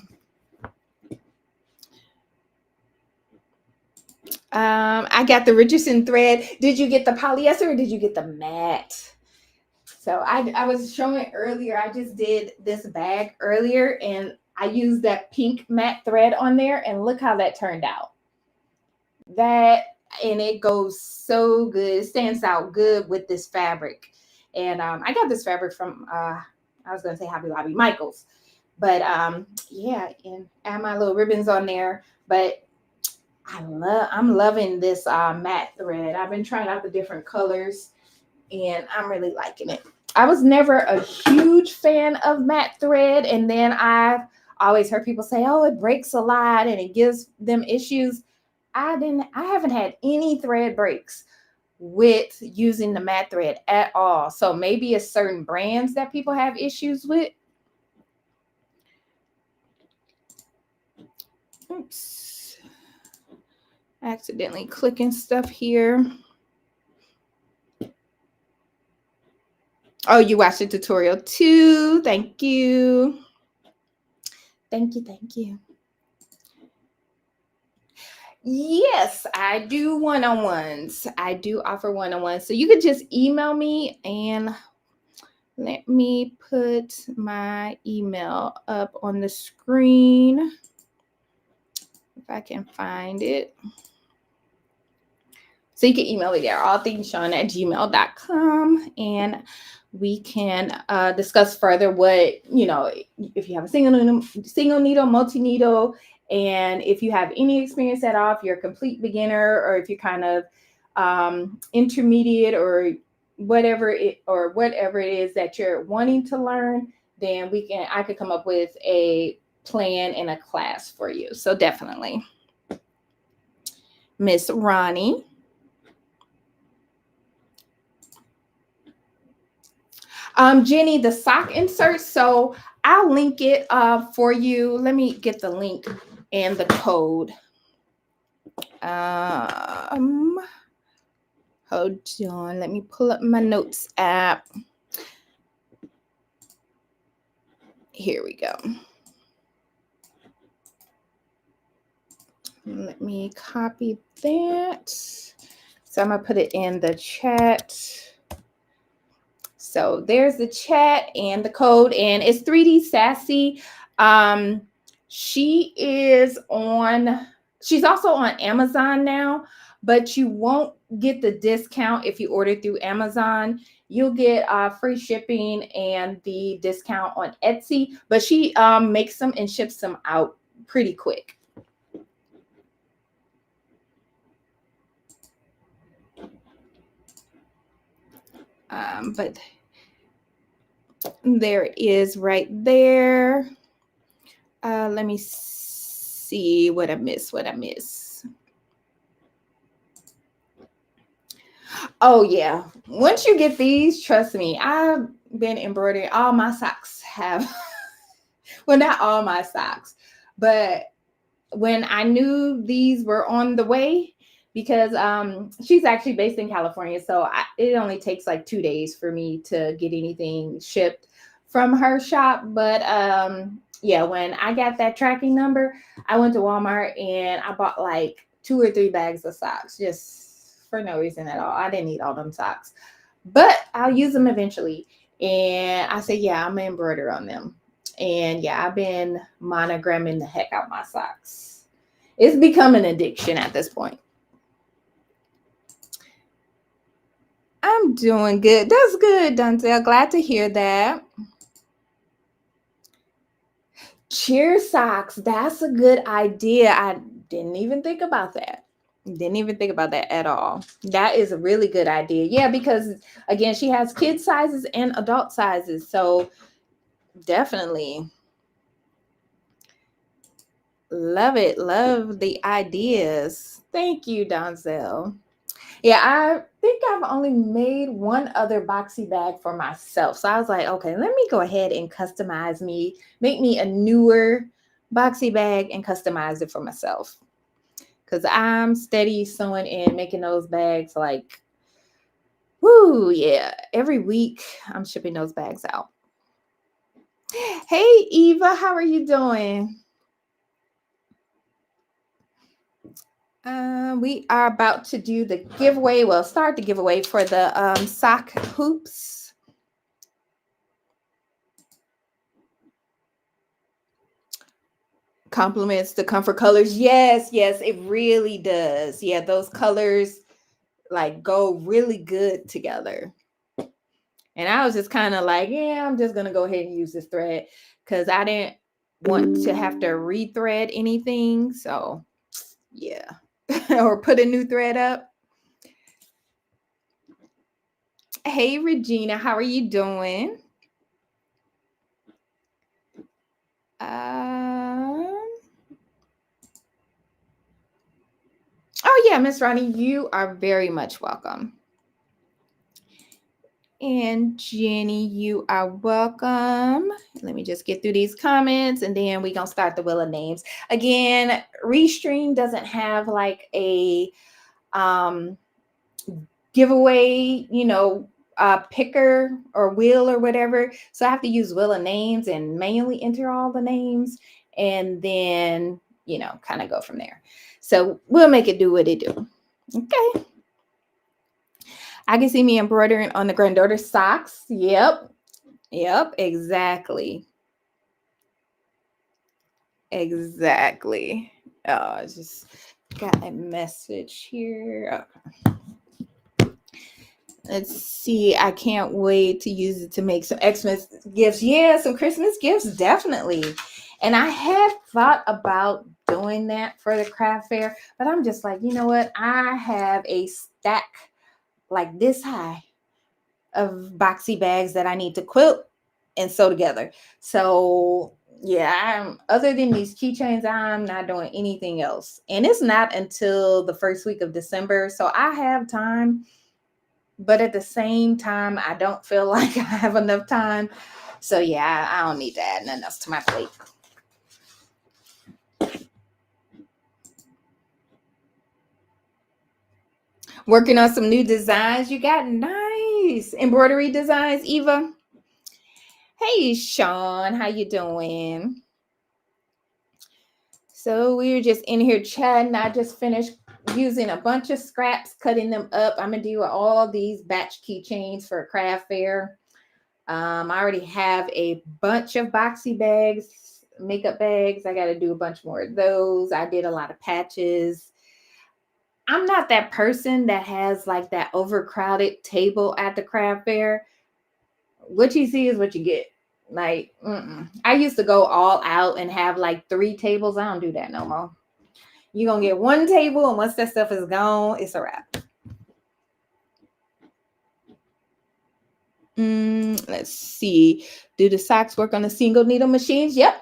I got the Richardson thread. Did you get the polyester or did you get the matte? So I was showing earlier, I just did this bag earlier, and I used that pink matte thread on there, and look how that turned out. That, and it goes so good. It stands out good with this fabric. And I got this fabric from, I was going to say Hobby Lobby, Michael's. But yeah, and add my little ribbons on there. But I'm loving this matte thread. I've been trying out the different colors, and I'm really liking it. I was never a huge fan of matte thread, and then I've always heard people say, oh, it breaks a lot and it gives them issues. I haven't had any thread breaks with using the matte thread at all. So maybe it's certain brands that people have issues with. Oops. Accidentally clicking stuff here. Oh, you watched the tutorial too. Thank you. Thank you. Thank you. Yes, I do one-on-ones. I do offer one-on-ones. So you could just email me, and let me put my email up on the screen if I can find it. So you can email me there, allthingssean@gmail.com, and we can discuss further what, you know, if you have a single needle, multi-needle, and if you have any experience at all, if you're a complete beginner, or if you're kind of intermediate, or whatever it is that you're wanting to learn, then I could come up with a plan and a class for you. So definitely. Miss Ronnie. Jenny, the sock insert. So I'll link it for you. Let me get the link and the code. Hold on. Let me pull up my notes app. Here we go. Let me copy that. So I'm going to put it in the chat. So there's the chat and the code, and it's 3D Sassy. She's also on Amazon now, but you won't get the discount if you order through Amazon. You'll get free shipping and the discount on Etsy, but she makes them and ships them out pretty quick. But there it is right there. Let me see what I miss. Oh yeah, once you get these, trust me, I've been embroidering. All my socks have well, not all my socks, but when I knew these were on the way, because she's actually based in California, so it only takes like 2 days for me to get anything shipped from her shop. But yeah, when I got that tracking number, I went to Walmart and I bought like 2 or 3 bags of socks just for no reason at all. I didn't need all them socks, but I'll use them eventually. And I said, yeah, I'm gonna embroider on them. And yeah, I've been monogramming the heck out my socks. It's become an addiction at this point. I'm doing good. That's good, Dunzel. Glad to hear that. Cheer socks. That's a good idea. I didn't even think about that. Didn't even think about that at all. That is a really good idea. Yeah, because again, she has kid sizes and adult sizes. So definitely. Love it. Love the ideas. Thank you, Donzel. Yeah, I think I've only made one other boxy bag for myself. So I was like, okay, let me go ahead and make me a newer boxy bag and customize it for myself. Because I'm steady sewing and making those bags like, whoo, yeah. Every week I'm shipping those bags out. Hey, Eva, how are you doing? We are about to do the giveaway. We'll start the giveaway for the sock hoops. Compliments the comfort colors. Yes, yes, it really does. Yeah, those colors like go really good together. And I was just kind of like, yeah, I'm just gonna go ahead and use this thread because I didn't want to have to rethread anything. So yeah. Or put a new thread up. Hey Regina, how are you doing? Oh yeah, Miss Ronnie, you are very much welcome. And Jenny, you are welcome. Let me just get through these comments and then we're going to start the wheel of names. Again, Restream doesn't have like a giveaway, picker or wheel or whatever. So I have to use wheel of names and manually enter all the names and then, kind of go from there. So we'll make it do what it do. Okay. I can see me embroidering on the granddaughter's socks. Yep, exactly. Exactly. Oh, I just got a message here. Okay. Let's see. I can't wait to use it to make some Xmas gifts. Yeah, some Christmas gifts, definitely. And I had thought about doing that for the craft fair, but I'm just like, you know what? I have a stack like this high of boxy bags that I need to quilt and sew together. So yeah, other than these keychains, I'm not doing anything else. And it's not until the first week of December. So I have time, but at the same time, I don't feel like I have enough time. So yeah, I don't need to add nothing else to my plate. Working on some new designs. You got nice embroidery designs, Eva. Hey, Sean, how you doing? So we were just in here chatting. I just finished using a bunch of scraps, cutting them up. I'm gonna do all these batch keychains for a craft fair. I already have a bunch of boxy bags, makeup bags. I got to do a bunch more of those. I did a lot of patches. I'm not that person that has like that overcrowded table at the craft fair. What you see is what you get. Like, I used to go all out and have like 3 tables. I don't do that no more. You're going to get 1 table, and once that stuff is gone, it's a wrap. Let's see. Do the socks work on the single needle machines? Yep.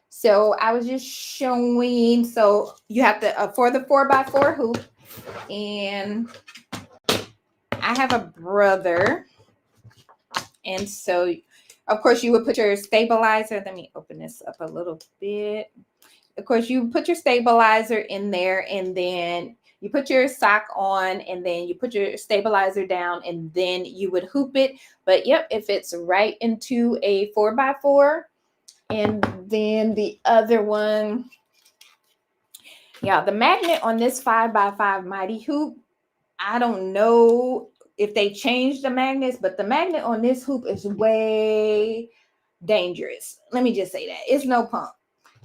So I was just showing. So you have to, for the 4x4 hoop, and I have a brother. And so, of course, you would put your stabilizer. Let me open this up a little bit. Of course, you put your stabilizer in there, and then you put your sock on, and then you put your stabilizer down, and then you would hoop it. But yep, it fits right into a 4x4. And then the other one, yeah, the magnet on this 5x5 mighty hoop, I don't know if they changed the magnets, but the magnet on this hoop is way dangerous. Let me just say that. It's no pump.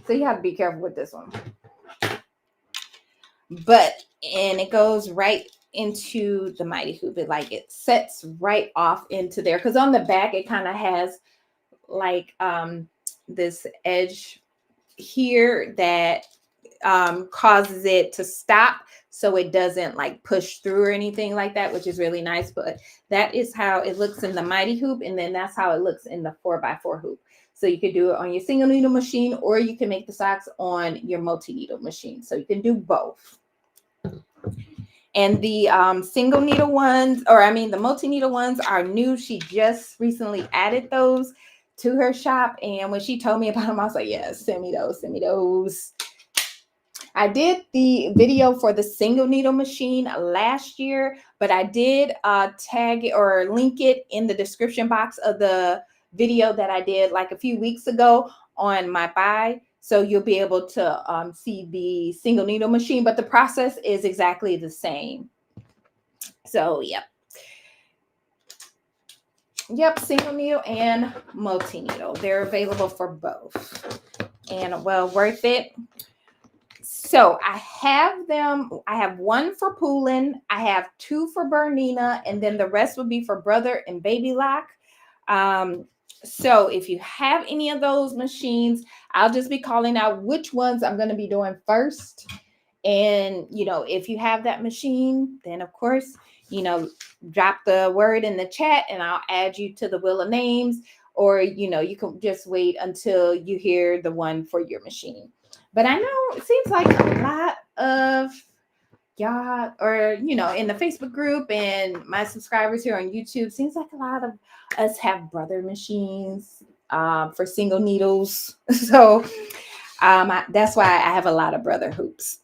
So you have to be careful with this one. And it goes right into the mighty hoop. It sets right off into there. Because on the back, it kind of has like this edge here that causes it to stop so it doesn't like push through or anything like that, which is really nice. But that is how it looks in the mighty hoop, and then that's how it looks in the 4x4 hoop. So you could do it on your single needle machine, or you can make the socks on your multi-needle machine. So you can do both. And the single needle ones, the multi-needle ones are new. She just recently added those to her shop, and when she told me about them, I was like, yes, send me those. I did the video for the single needle machine last year, but I did tag it or link it in the description box of the video that I did like a few weeks ago on my buy. So you'll be able to see the single needle machine, but the process is exactly the same. So, yep. Yep, single needle and multi-needle. They're available for both. and well worth it. So I have them. I have one for Poolin. I have two for Bernina, and then the rest would be for Brother and Baby Lock. So if you have any of those machines, I'll just be calling out which ones I'm going to be doing first. And, if you have that machine, then of course, drop the word in the chat and I'll add you to the wheel of names. Or, you can just wait until you hear the one for your machine. But I know it seems like a lot of y'all, or, in the Facebook group and my subscribers here on YouTube, seems like a lot of us have Brother machines for single needles. So that's why I have a lot of Brother hoops.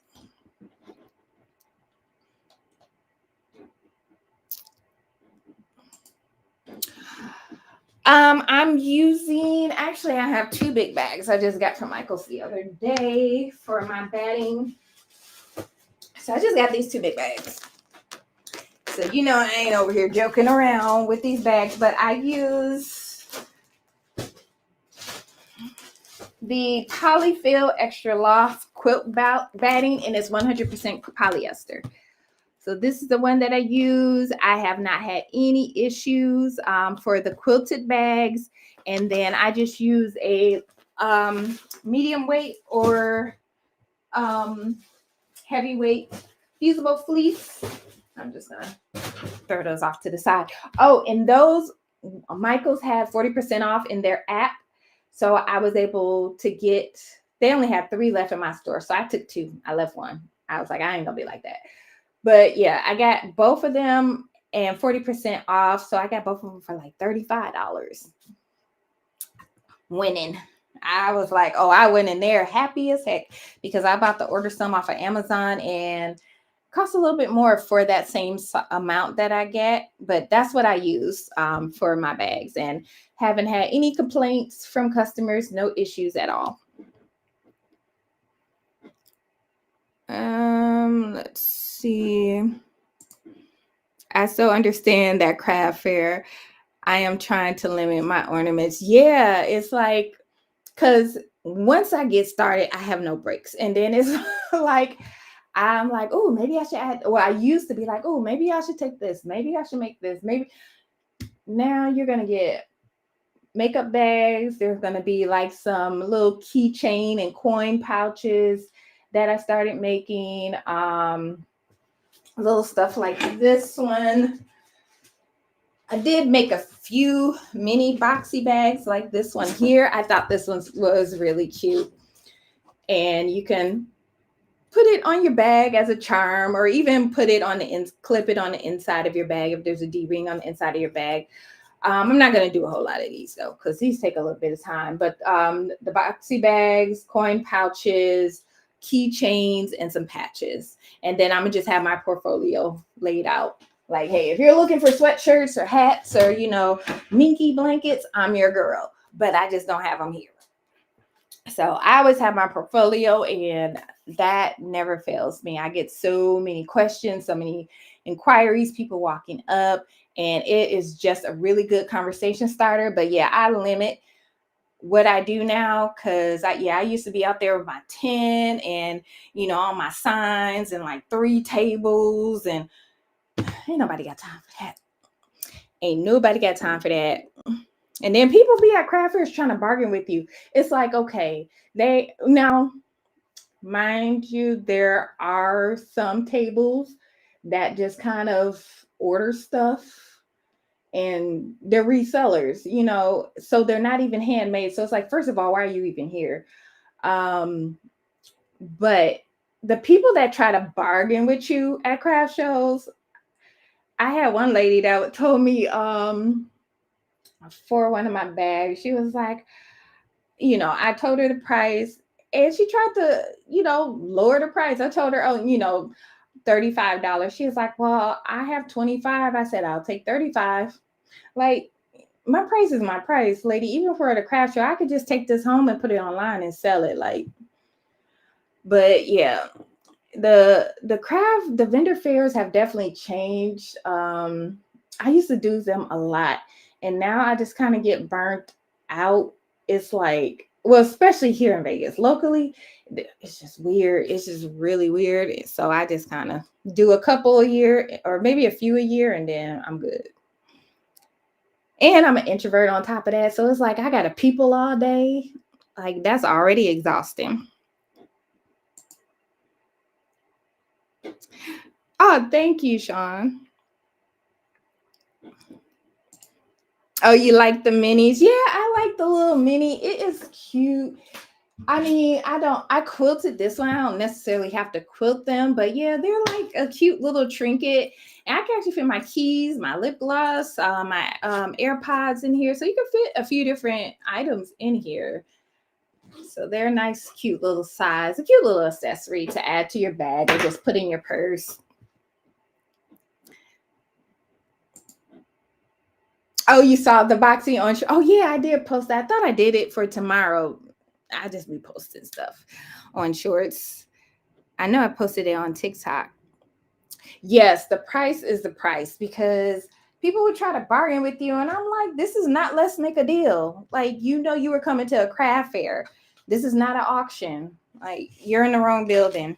Actually, I have two big bags I just got from Michael's the other day for my batting. So I just got these two big bags. So, I ain't over here joking around with these bags, but I use the Polyfill Extra Loft quilt batting, and it's 100% polyester. So this is the one that I use. I have not had any issues for the quilted bags. And then I just use a medium weight or heavyweight fusible fleece. I'm just going to throw those off to the side. Oh, and those, Michael's had 40% off in their app. So I was able to get, they only had 3 left in my store. So I took 2. I left 1. I was like, I ain't going to be like that. But yeah, I got both of them and 40% off. So I got both of them for like $35. Winning. I was like, oh, I went in there happy as heck because I about to order some off of Amazon and it costs a little bit more for that same amount that I get. But that's what I use for my bags, and haven't had any complaints from customers, no issues at all. Let's see. I so understand that craft fair. I am trying to limit my ornaments. Yeah, it's like, because once I get started, I have no breaks. And then it's like, I'm like, oh, maybe I should add. Well, I used to be like, oh, maybe I should take this. Maybe I should make this. Maybe. Now you're going to get makeup bags. There's going to be like some little keychain and coin pouches that I started making. Little stuff like this one. I did make a few mini boxy bags like this one here. I thought this one was really cute. And you can put it on your bag as a charm, or even put it on the clip it on the inside of your bag if there's a D-ring on the inside of your bag. I'm not going to do a whole lot of these though, because these take a little bit of time. But the boxy bags, coin pouches, keychains, and some patches. And then I'm gonna just have my portfolio laid out. Like, hey, if you're looking for sweatshirts or hats or, minky blankets, I'm your girl. But I just don't have them here. So I always have my portfolio, and that never fails me. I get so many questions, so many inquiries, people walking up, and it is just a really good conversation starter. But yeah, I limit what I do now, because I used to be out there with my tent and all my signs and like 3 tables, and ain't nobody got time for that. Ain't nobody got time for that. And then people be at craft fairs trying to bargain with you. It's like, okay, now, mind you, there are some tables that just kind of order stuff, and they're resellers, so they're not even handmade. So it's like, first of all, why are you even here? But the people that try to bargain with you at craft shows, I had one lady that told me for one of my bags, she was like, I told her the price, and she tried to, lower the price. I told her, oh, $35. She was like, well, I have 25. I said, I'll take 35. Like, my price is my price, lady. Even for the craft show, I could just take this home and put it online and sell it. Like, but yeah, the vendor fairs have definitely changed. I used to do them a lot, and now I just kind of get burnt out. It's like, well, especially here in Vegas. Locally, it's just weird. It's just really weird. So I just kind of do a couple a year or maybe a few a year, and then I'm good. And I'm an introvert on top of that. So it's like I got to people all day. Like that's already exhausting. Oh, thank you, Sean. Oh, you like the minis? Yeah, I like the little mini. It is cute. I mean, I quilted this one. I don't necessarily have to quilt them, but yeah, they're like a cute little trinket. And I can actually fit my keys, my lip gloss, my AirPods in here. So you can fit a few different items in here. So they're a nice, cute little size, a cute little accessory to add to your bag or just put in your purse. Oh, you saw the boxing on. Oh, yeah, I did post that. I thought I did it for tomorrow. I just be posting stuff on shorts. I know I posted it on TikTok. Yes, the price is the price because people would try to bargain with you. And I'm like, this is not let's make a deal. Like, you were coming to a craft fair. This is not an auction. Like, you're in the wrong building.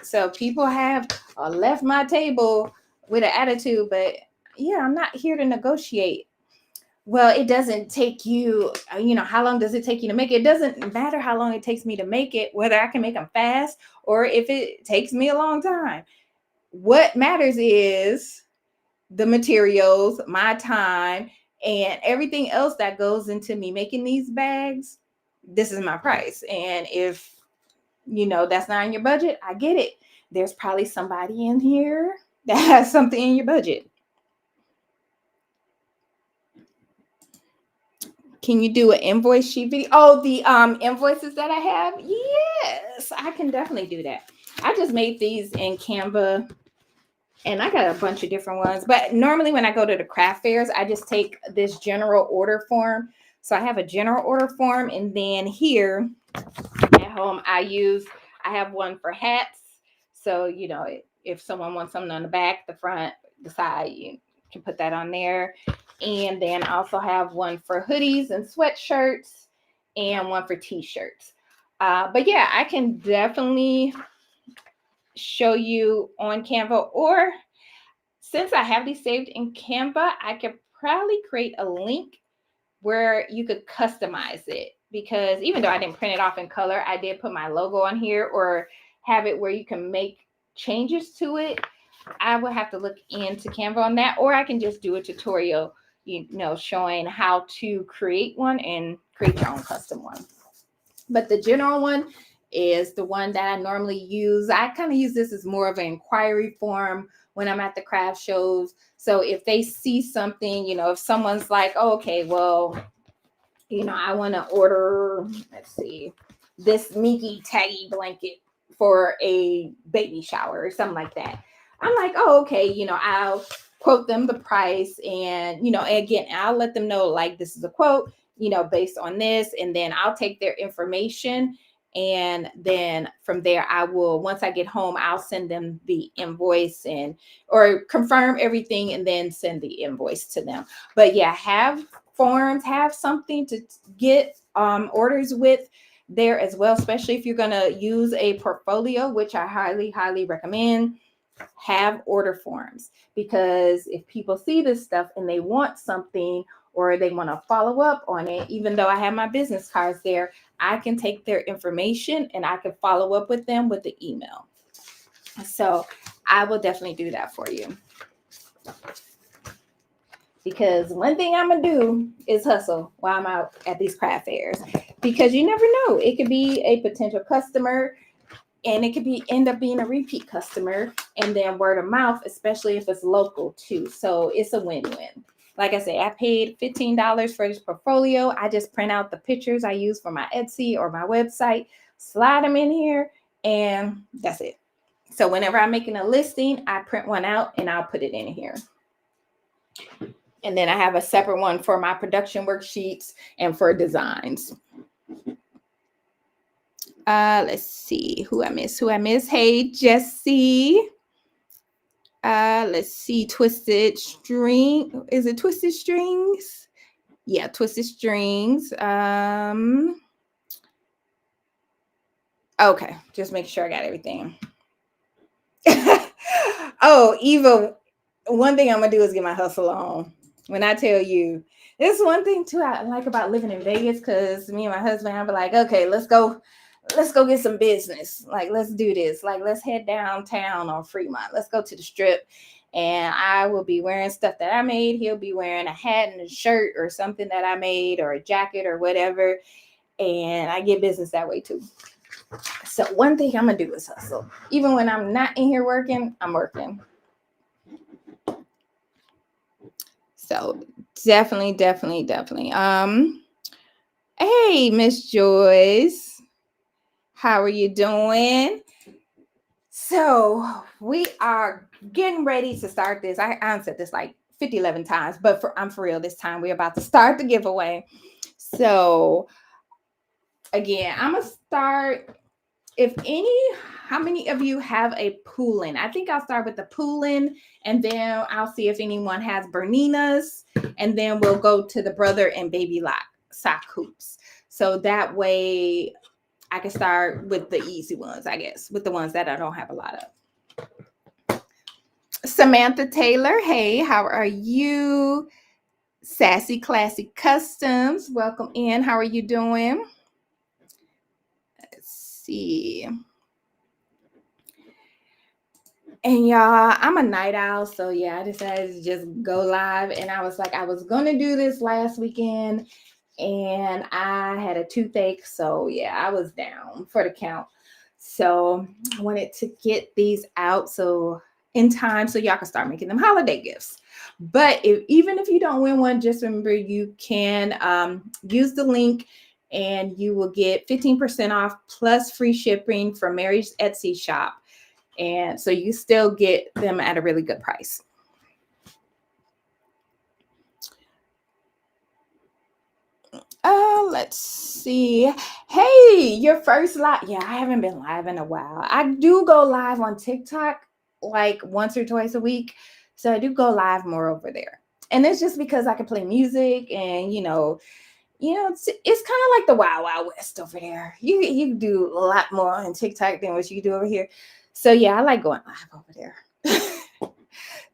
So people have left my table with an attitude, but yeah, I'm not here to negotiate. Well, it doesn't take you, how long does it take you to make it? It doesn't matter how long it takes me to make it, whether I can make them fast or if it takes me a long time. What matters is the materials, my time, and everything else that goes into me making these bags. This is my price. And if, that's not in your budget, I get it. There's probably somebody in here that has something in your budget. Can you do an invoice sheet video? Oh, the invoices that I have? Yes, I can definitely do that. I just made these in Canva and I got a bunch of different ones. But normally when I go to the craft fairs, I just take this general order form. So I have a general order form, and then here at home I have one for hats. So, if someone wants something on the back, the front, the side, you can put that on there. And then I also have one for hoodies and sweatshirts and one for t-shirts. But yeah, I can definitely show you on Canva, or since I have these saved in Canva, I could probably create a link where you could customize it, because even though I didn't print it off in color, I did put my logo on here, or have it where you can make changes to it. I will have to look into Canva on that, or I can just do a tutorial, showing how to create one and create your own custom one. But the general one is the one that I normally use. I kind of use this as more of an inquiry form when I'm at the craft shows. So if they see something, if someone's like, oh, okay, well, I want to order, let's see, this Minky Taggy blanket for a baby shower or something like that. I'm like, oh, okay, I'll quote them the price, and, again, I'll let them know, like, this is a quote, based on this, and then I'll take their information. And then from there, I will, once I get home, I'll send them the invoice or confirm everything and then send the invoice to them. But yeah, have forms, have something to get orders with there as well, especially if you're going to use a portfolio, which I highly, highly recommend. Have order forms, because if people see this stuff and they want something or they want to follow up on it, even though I have my business cards there, I can take their information and I can follow up with them with the email. So I will definitely do that for you, because one thing I'm going to do is hustle while I'm out at these craft fairs, because you never know. It could be a potential customer, and it could end up being a repeat customer, and then word of mouth, especially if it's local too. So it's a win-win. Like I said, I paid $15 for this portfolio. I just print out the pictures I use for my Etsy or my website, slide them in here, and that's it. So whenever I'm making a listing, I print one out and I'll put it in here. And then I have a separate one for my production worksheets and for designs. Let's see who I miss. Hey, Jesse. Let's see, Twisted String. Is it Twisted Strings? Yeah, Twisted Strings. Okay, just make sure I got everything. Oh, Eva, one thing I'm gonna do is get my hustle on. When I tell you, this is one thing too I like about living in Vegas, because me and my husband, I'll be like, okay, let's go get some business. Like, let's do this. Like, let's head downtown on Fremont. Let's go to the strip. And I will be wearing stuff that I made. He'll be wearing a hat and a shirt or something that I made, or a jacket or whatever. And I get business that way too. So one thing I'm gonna do is hustle. Even when I'm not in here working, I'm working. So definitely. Hey, Miss Joyce, how are you doing? So we are getting ready to start this. I answered this like 11 times, but I'm for real this time. We're about to start the giveaway. So again, I'm gonna start. How many of you have a poolin? I think I'll start with the poolin, and then I'll see if anyone has Berninas, and then we'll go to the brother and baby sock hoops. So that way I can start with the easy ones, I guess, with the ones that I don't have a lot of. Samantha Taylor, hey, how are you? Sassy Classic Customs, welcome in. How are you doing? Let's see. And y'all, I'm a night owl, so yeah, I decided to just go live. And I was like, I was gonna do this last weekend, and I had a toothache, so yeah, I was down for the count. So I wanted to get these out so in time so y'all can start making them holiday gifts. But even if you don't win one, just remember you can use the link and you will get 15% off plus free shipping from Mary's Etsy shop. And so you still get them at a really good price. Let's see. Hey, your first live. Yeah, I haven't been live in a while. I do go live on TikTok like once or twice a week. So I do go live more over there. And it's just because I can play music, and it's kind of like the Wild Wild West over there. You do a lot more on TikTok than what you do over here. So yeah, I like going live over there.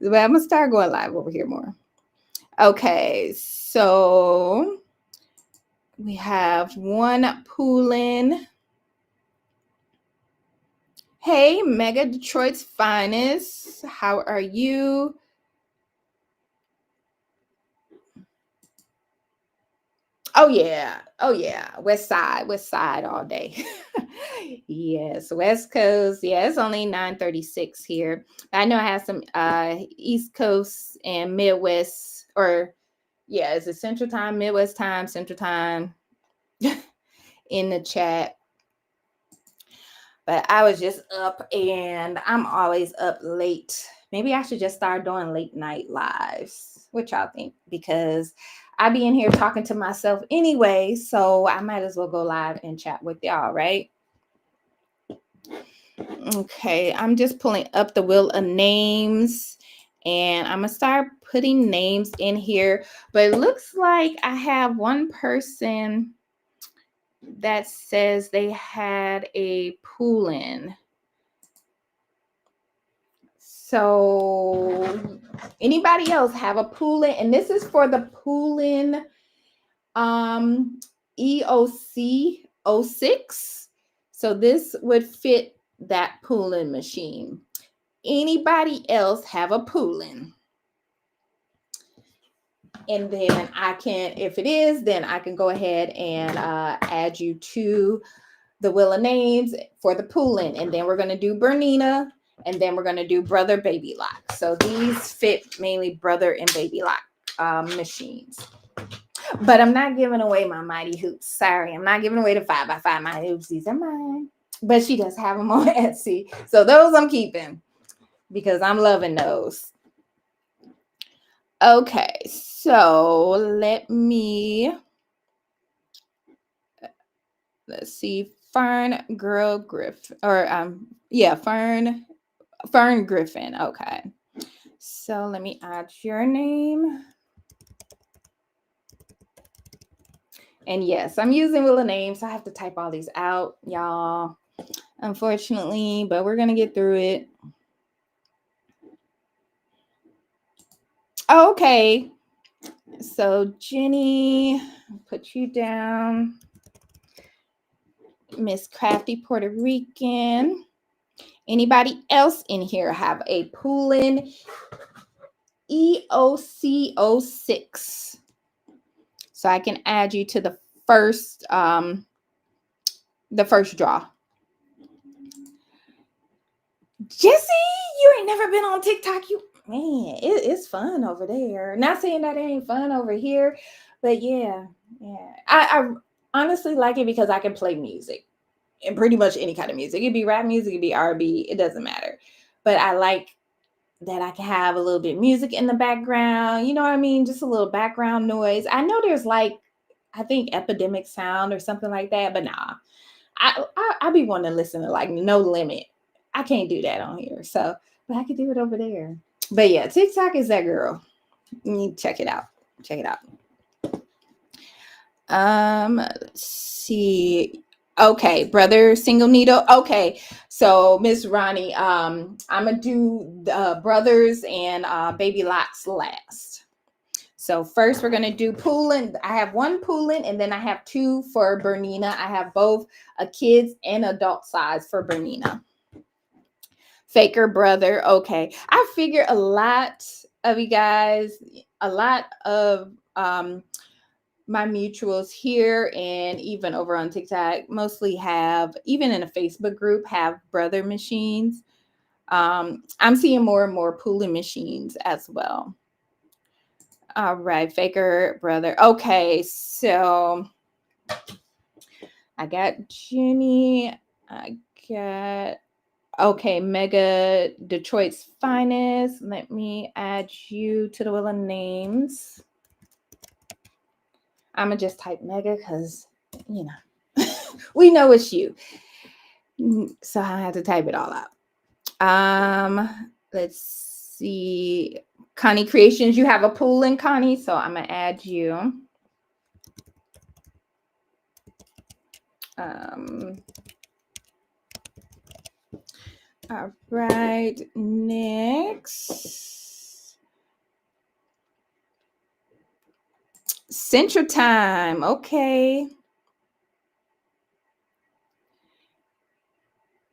But I'm gonna start going live over here more. Okay, so we have one poolin. Hey, Mega Detroit's finest. How are you? Oh yeah. West side all day. Yes, West Coast. Yeah, it's only 9:36 here. I know I have some East Coast and Midwest, or yeah, is it Central Time, Midwest Time, Central Time in the chat. But I was just up, and I'm always up late. Maybe I should just start doing late night lives. What y'all think? Because I be in here talking to myself anyway, so I might as well go live and chat with y'all, right? Okay, I'm just pulling up the wheel of names, and I'm gonna start putting names in here. But it looks like I have one person that says they had a poolin. So anybody else have a poolin? And this is for the poolin EOC 06. So this would fit that poolin machine. Anybody else have a poolin? And then I can, if it is, then I can go ahead and add you to the wheel of names for the poolin. And then we're going to do Bernina, and then we're going to do brother baby lock. So these fit mainly brother and baby lock machines. But I'm not giving away my mighty hoops. Sorry, I'm not giving away the 5x5 mighty hoops. These are mine. But she does have them on Etsy. So those I'm keeping because I'm loving those. Okay, so let's see. Fern Girl Griffin, or Fern Griffin. Okay, so let me add your name. And yes, I'm using wheel of names, so I have to type all these out, y'all. unfortunately, but we're going to get through it. Okay. So Jenny, put you down. Miss Crafty Puerto Rican. Anybody else in here have a Poolin EOC06? So I can add you to the first draw. Jesse, you ain't never been on TikTok. It's fun over there. Not saying that it ain't fun over here, but yeah. I honestly like it because I can play music, and pretty much any kind of music. It'd be rap music, it'd be R&B, it doesn't matter. But I like that I can have a little bit of music in the background. You know what I mean? Just a little background noise. I know there's I think epidemic sound or something like that, but nah. I be wanting to listen to No Limit. I can't do that on here. So, but I can do it over there. But yeah, TikTok is that girl. You need to check it out. Check it out. Let's see. Okay, brother single needle. Okay, so Miss Ronnie, I'm gonna do brothers and baby locks last. So first we're gonna do Poolin. I have one Poolin and then I have two for Bernina. I have both a kids and adult size for Bernina. Faker brother. Okay, I figure a lot of you guys, a lot of my mutuals here and even over on TikTok mostly have, even in a Facebook group, have brother machines. I'm seeing more and more Poolin machines as well. All right, Faker brother. Okay, so I got Jenny. I got, okay, Mega Detroit's Finest. Let me add you to the wheel of names. I'm going to just type Mega because, you know, we know it's you. So I have to type it all out. Let's see. Connie Creations, you have a Poolin, Connie, so I'm going to add you. All right, next. Central Time, okay.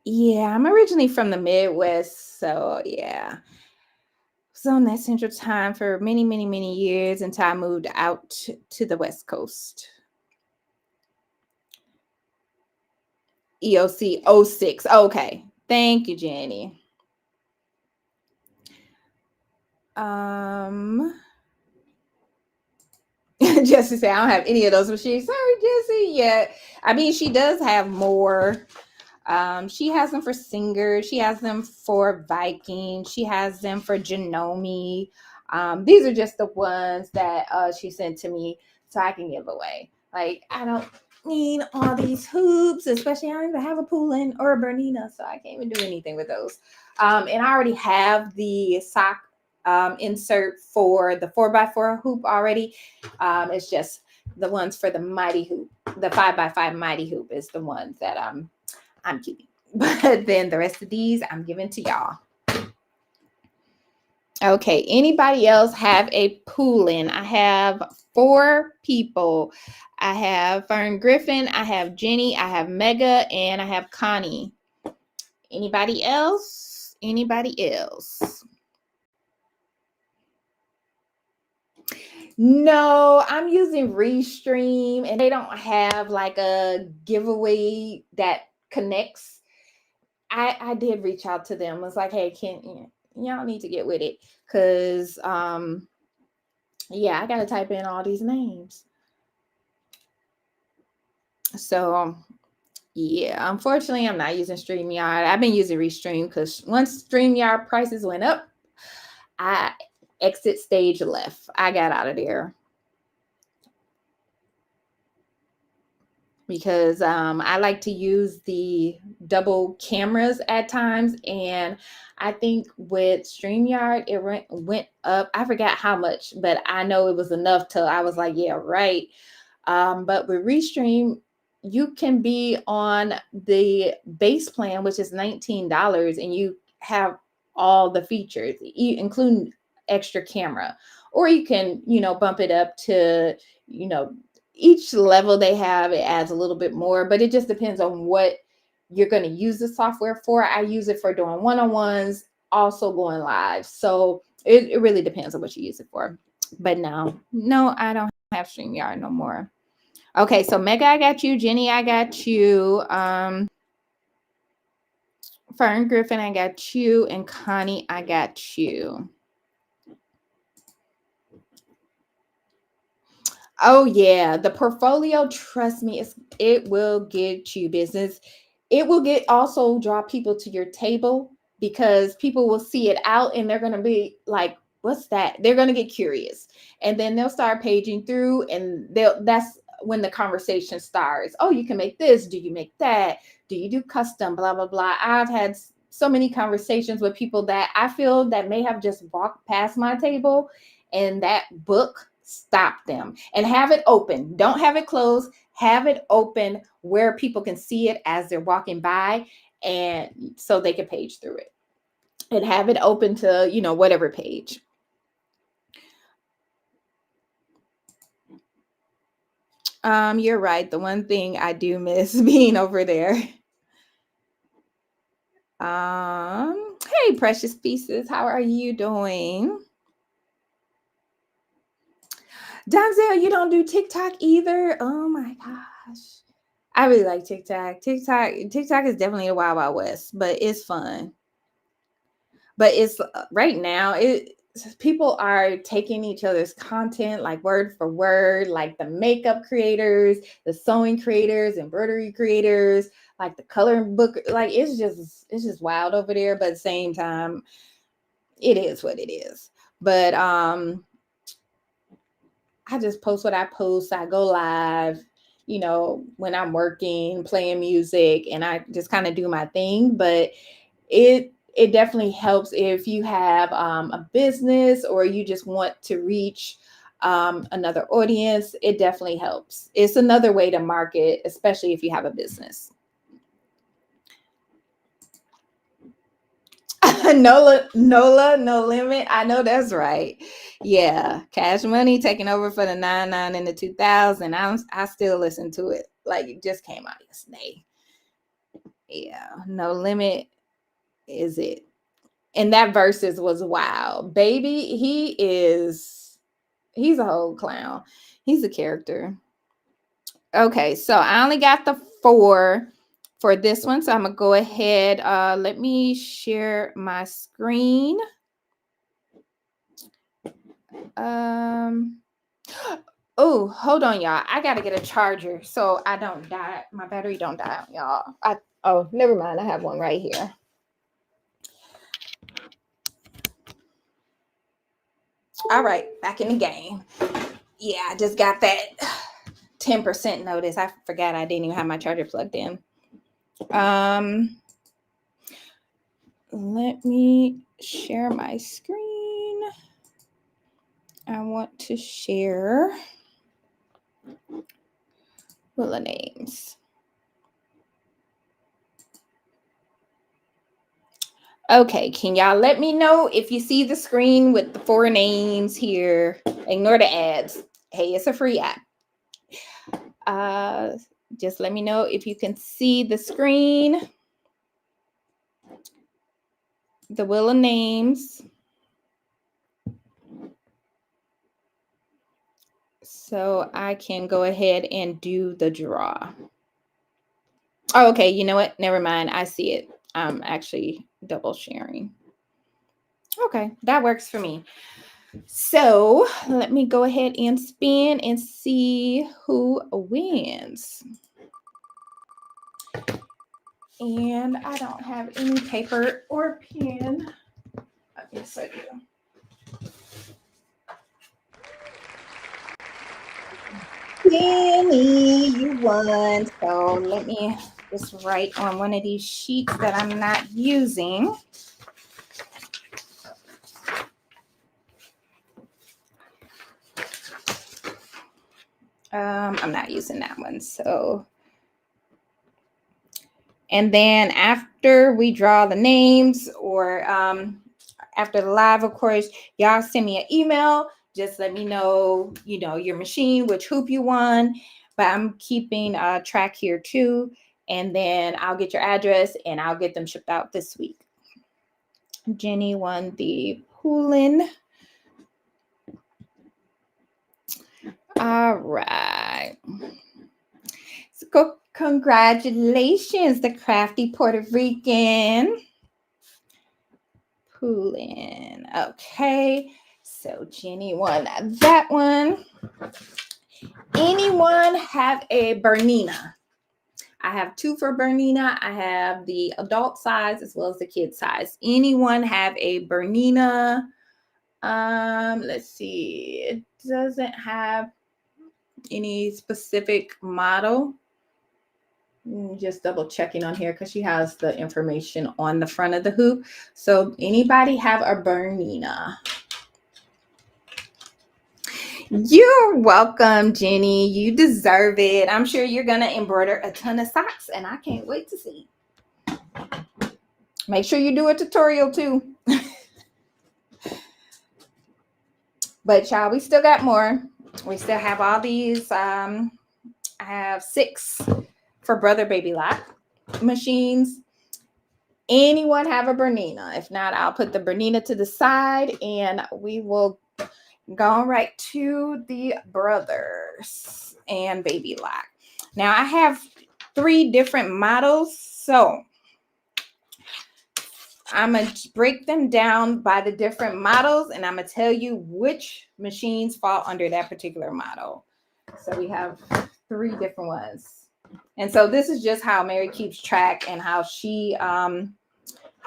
Yeah, I'm originally from the Midwest, so yeah. Was on that Central Time for many, many, many years until I moved out to the West Coast. EOC 06. Okay. Thank you, Jenny. Jesse said, I don't have any of those machines. Sorry, Jesse. Yeah. I mean, she does have more. She has them for Singer. She has them for Viking. She has them for Genome. These are just the ones that she sent to me so I can give away. Like, I don't need all these hoops, especially I don't even have a Poolin or a Bernina, so I can't even do anything with those. And I already have the sock insert for the 4x4 hoop already. It's just the ones for the mighty hoop. The 5x5 mighty hoop is the ones that I'm keeping. But then the rest of these I'm giving to y'all. Okay, anybody else have a Poolin? I have 4 people. I have Fern Griffin, I have Jenny, I have Mega, and I have Connie. Anybody else? Anybody else? No, I'm using Restream, and they don't have like a giveaway that connects. I did reach out to them. I was like, hey, y'all need to get with it, because yeah, I gotta type in all these names. So yeah, unfortunately, I'm not using StreamYard. I've been using Restream because once StreamYard prices went up, I exit stage left. I got out of there because I like to use the double cameras at times, and I think with StreamYard it went up. I forgot how much, but I know it was enough till I was like, yeah, right. But with Restream, you can be on the base plan, which is $19, and you have all the features, including extra camera. Or you can, bump it up to, each level they have, it adds a little bit more, but it just depends on what you're going to use the software for. I use it for doing one-on-ones, also going live. So it really depends on what you use it for. But no, I don't have StreamYard no more. Okay, so Mega, I got you. Jenny, I got you. Fern Griffin, I got you. And Connie, I got you. Oh, yeah. The portfolio, trust me, it will get you business. It will also draw people to your table because people will see it out and they're going to be like, what's that? They're going to get curious. And then they'll start paging through, and that's when the conversation starts. Oh, you can make this. Do you make that? Do you do custom? Blah, blah, blah. I've had so many conversations with people that I feel that may have just walked past my table, and that book stopped them. And have it open. Don't have it closed. Have it open where people can see it as they're walking by, and so they can page through it. And have it open to, whatever page. You're right. The one thing I do miss being over there. Hey, Precious Pieces, how are you doing? Donzel, you don't do TikTok either? Oh my gosh. I really like TikTok. TikTok is definitely a Wild Wild West, but it's fun. But it's right now, people are taking each other's content like word for word, like the makeup creators, the sewing creators, embroidery creators, like the coloring book. Like it's just wild over there. But at the same time, it is what it is. But I just post what I post. I go live, when I'm working, playing music, and I just kind of do my thing. But it definitely helps if you have a business or you just want to reach another audience. It definitely helps. It's another way to market, especially if you have a business. Nola, no limit. I know that's right. Yeah, Cash Money taking over for the 99 and the 2000. I still listen to it. Like it just came out yesterday. Yeah, No Limit is it. And that verses was wild. Baby, he's a whole clown. He's a character. Okay, so I only got the 4 for this one. So I'm gonna go ahead. Let me share my screen. Oh, hold on, y'all. I gotta get a charger so I don't die. My battery don't die, y'all. Oh, never mind. I have one right here. All right, back in the game. Yeah, I just got that 10% notice. I forgot I didn't even have my charger plugged in. Let me share my screen. I want to share Willa names. Okay, can y'all let me know if you see the screen with the 4 names here? Ignore the ads. Hey, it's a free app. Just let me know if you can see the screen. The Willa names. So I can go ahead and do the draw. Oh, okay, you know what? Never mind. I see it. I'm actually double sharing. Okay, that works for me. So let me go ahead and spin and see who wins. And I don't have any paper or pen. Yes, I do. Penny, you won. So let me just write on one of these sheets that I'm not using. I'm not using that one. So And then after we draw the names, or after the live, of course, y'all send me an email. Just let me know, your machine, which hoop you won. But I'm keeping track here too. And then I'll get your address and I'll get them shipped out this week. Jenny won the Poolin. All right. So congratulations, the crafty Puerto Rican. Poolin. Okay. So Jenny won that one. Anyone have a Bernina? I have two for Bernina. I have the adult size as well as the kid size. Anyone have a Bernina? Let's see. It doesn't have any specific model. Just double checking on here because she has the information on the front of the hoop. So anybody have a Bernina? You're welcome, Jenny. You deserve it. I'm sure you're going to embroider a ton of socks, and I can't wait to see. Make sure you do a tutorial too. But y'all, we still got more. We still have all these. I have 6 for Brother Baby Lock machines. Anyone have a Bernina? If not, I'll put the Bernina to the side and we will go right to the Brothers and Baby Lock. Now I have 3 different models, so I'm going to break them down by the different models and I'm going to tell you which machines fall under that particular model. So we have 3 different ones. And so this is just how Mary keeps track and how she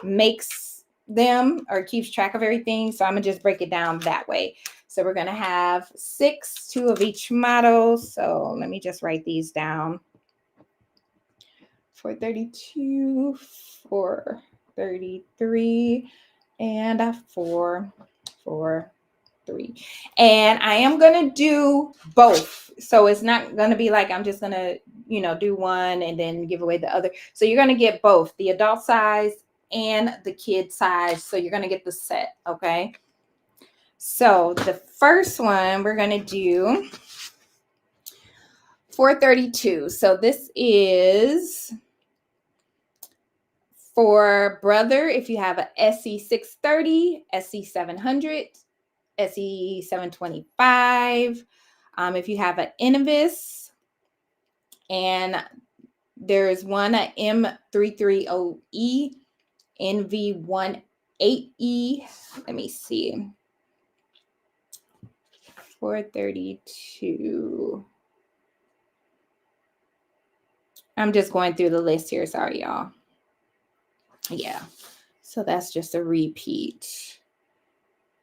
makes them or keeps track of everything. So I'm going to just break it down that way. So we're going to have 6, 2 of each model. So let me just write these down. 432, 433, and a 443. And I am going to do both. So it's not going to be like I'm just going to, do one and then give away the other. So you're going to get both the adult size and the kid size. So you're going to get the set. Okay. So the first one we're going to do 432. So this is for Brother, if you have a SE 630, SE 700, SE 725. If you have an Innovis, and there's one at M330E, NV18E. Let me see. 432. I'm just going through the list here. Sorry, y'all. Yeah. So that's just a repeat.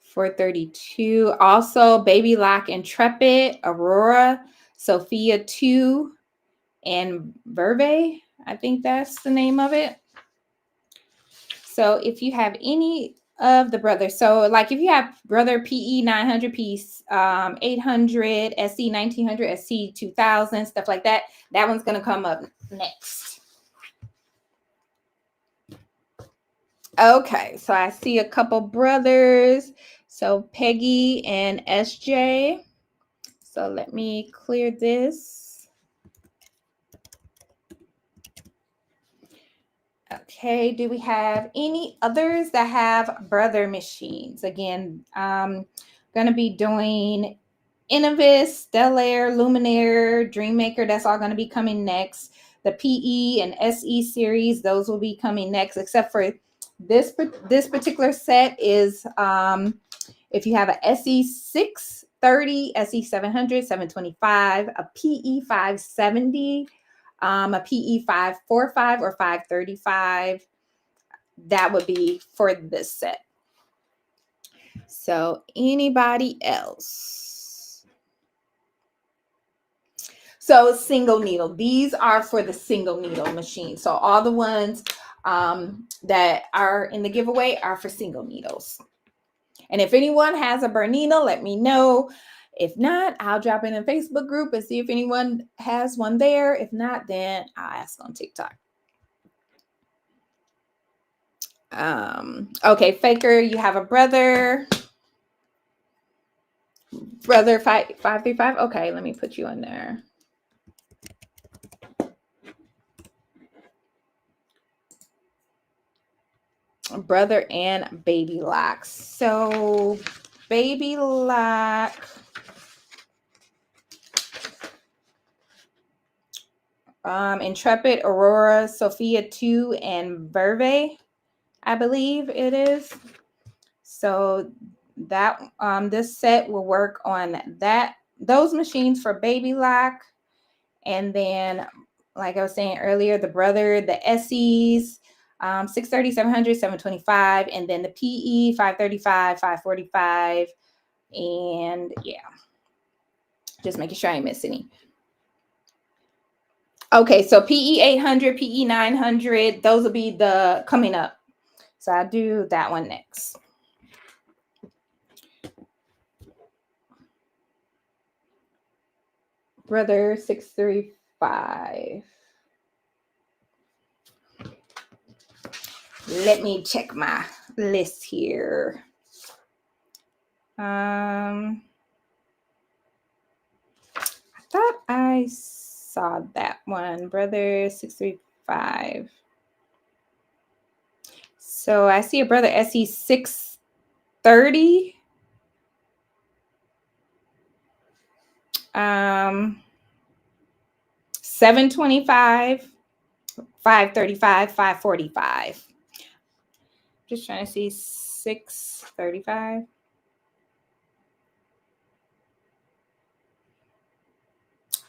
432. Also, Baby Lock Intrepid, Aurora, Sophia 2, and Verve. I think that's the name of it. So if you have any of the Brothers, so like if you have Brother PE 900 piece, 800, SC 1900, SC 2000, stuff like that, that one's going to come up next. Okay, so I see a couple Brothers. So Peggy and SJ. So let me clear this. Okay, do we have any others that have Brother machines? Again, I'm going to be doing Innovis, Stellaire, Luminaire, Dreammaker. That's all going to be coming next. The PE and SE series, those will be coming next, except for this particular set is if you have a SE 630, SE 700, 725, a PE 570, a PE 545 or 535, that would be for this set. So anybody else? So single needle, these are for the single needle machine. So all the ones that are in the giveaway are for single needles. And if anyone has a Bernina, let me know. If not, I'll drop in a Facebook group and see if anyone has one there. If not, then I'll ask on TikTok. Okay, Faker, you have a brother. Brother 535. Okay, let me put you in there. Brother and baby lock. So baby lock. Intrepid, Aurora, Sophia 2, and Verve, I believe it is. So that this set will work on those machines for baby lock. And then, like I was saying earlier, the brother, the SEs, 630, 700, 725, and then the PE 535, 545. And yeah, just making sure I ain't miss any. Okay, so PE 800, PE 900, those will be the coming up. So I'll do that one next. Brother 635. Let me check my list here. I thought I saw that one, brother 635. So I see a brother SE 630. 725, 535, 545. Just trying to see 635.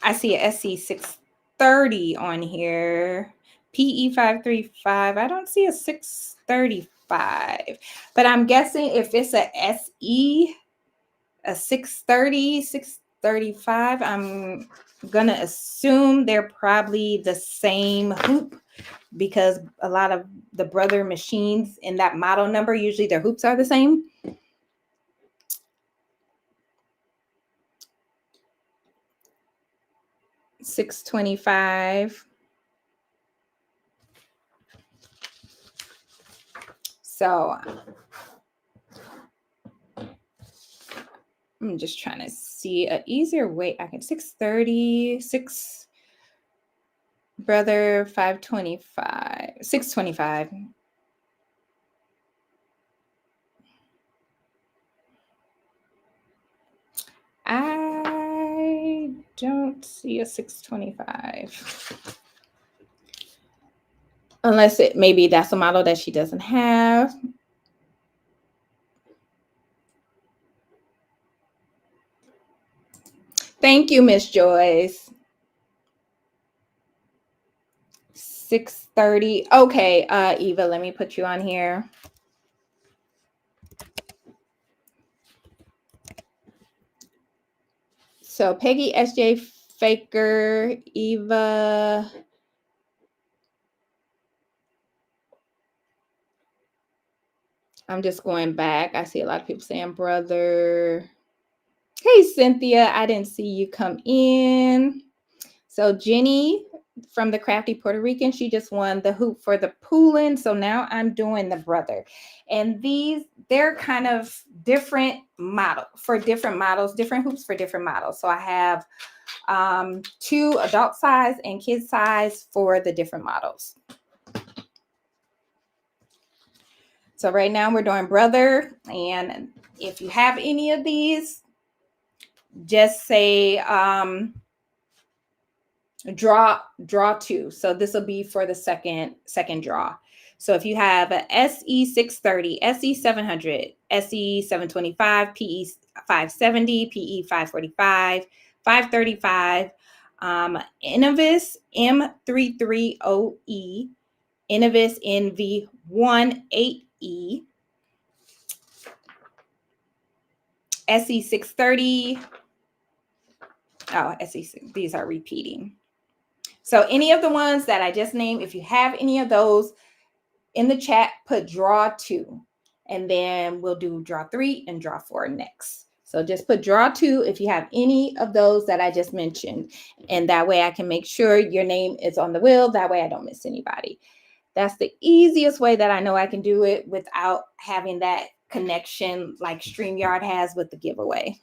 I see a SE 630 on here. PE 535. I don't see a 635. But I'm guessing if it's a SE, a 630, 635, I'm going to assume they're probably the same hoop, because a lot of the brother machines in that model number, usually their hoops are the same. $625. So I'm just trying to see an easier way. I can 630, 6 brother 525, 625. I don't see a 625. Unless maybe that's a model that she doesn't have. Thank you, Miss Joyce. 630. Okay, Eva, let me put you on here. So Peggy, SJ, Faker, Eva. I'm just going back. I see a lot of people saying brother. Hey, Cynthia, I didn't see you come in. So Jenny from the Crafty Puerto Rican, she just won the hoop for the pooling. So now I'm doing the brother. And they're kind of different model for different models, different hoops for different models. So I have 2 adult size and kid size for the different models. So right now we're doing brother. And if you have any of these, just say draw 2. So this will be for the second draw. So if you have a SE 630, SE 700, SE 725, PE 570, PE 545, 535, Innovis M330E, Innovis NV18E, SE 630. Oh, SE, these are repeating. So any of the ones that I just named, if you have any of those in the chat, put draw 2, and then we'll do draw 3 and draw 4 next. So just put draw 2 if you have any of those that I just mentioned, and that way I can make sure your name is on the wheel. That way I don't miss anybody. That's the easiest way that I know I can do it without having that connection like StreamYard has with the giveaway.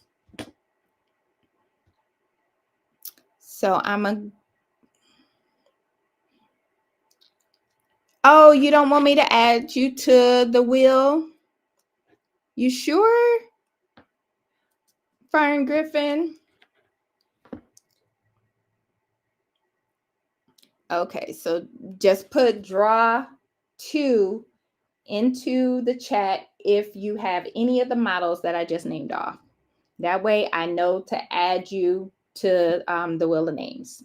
So oh, you don't want me to add you to the wheel? You sure? Fern Griffin? Okay, so just put draw 2 into the chat if you have any of the models that I just named off. That way I know to add you to the wheel of names.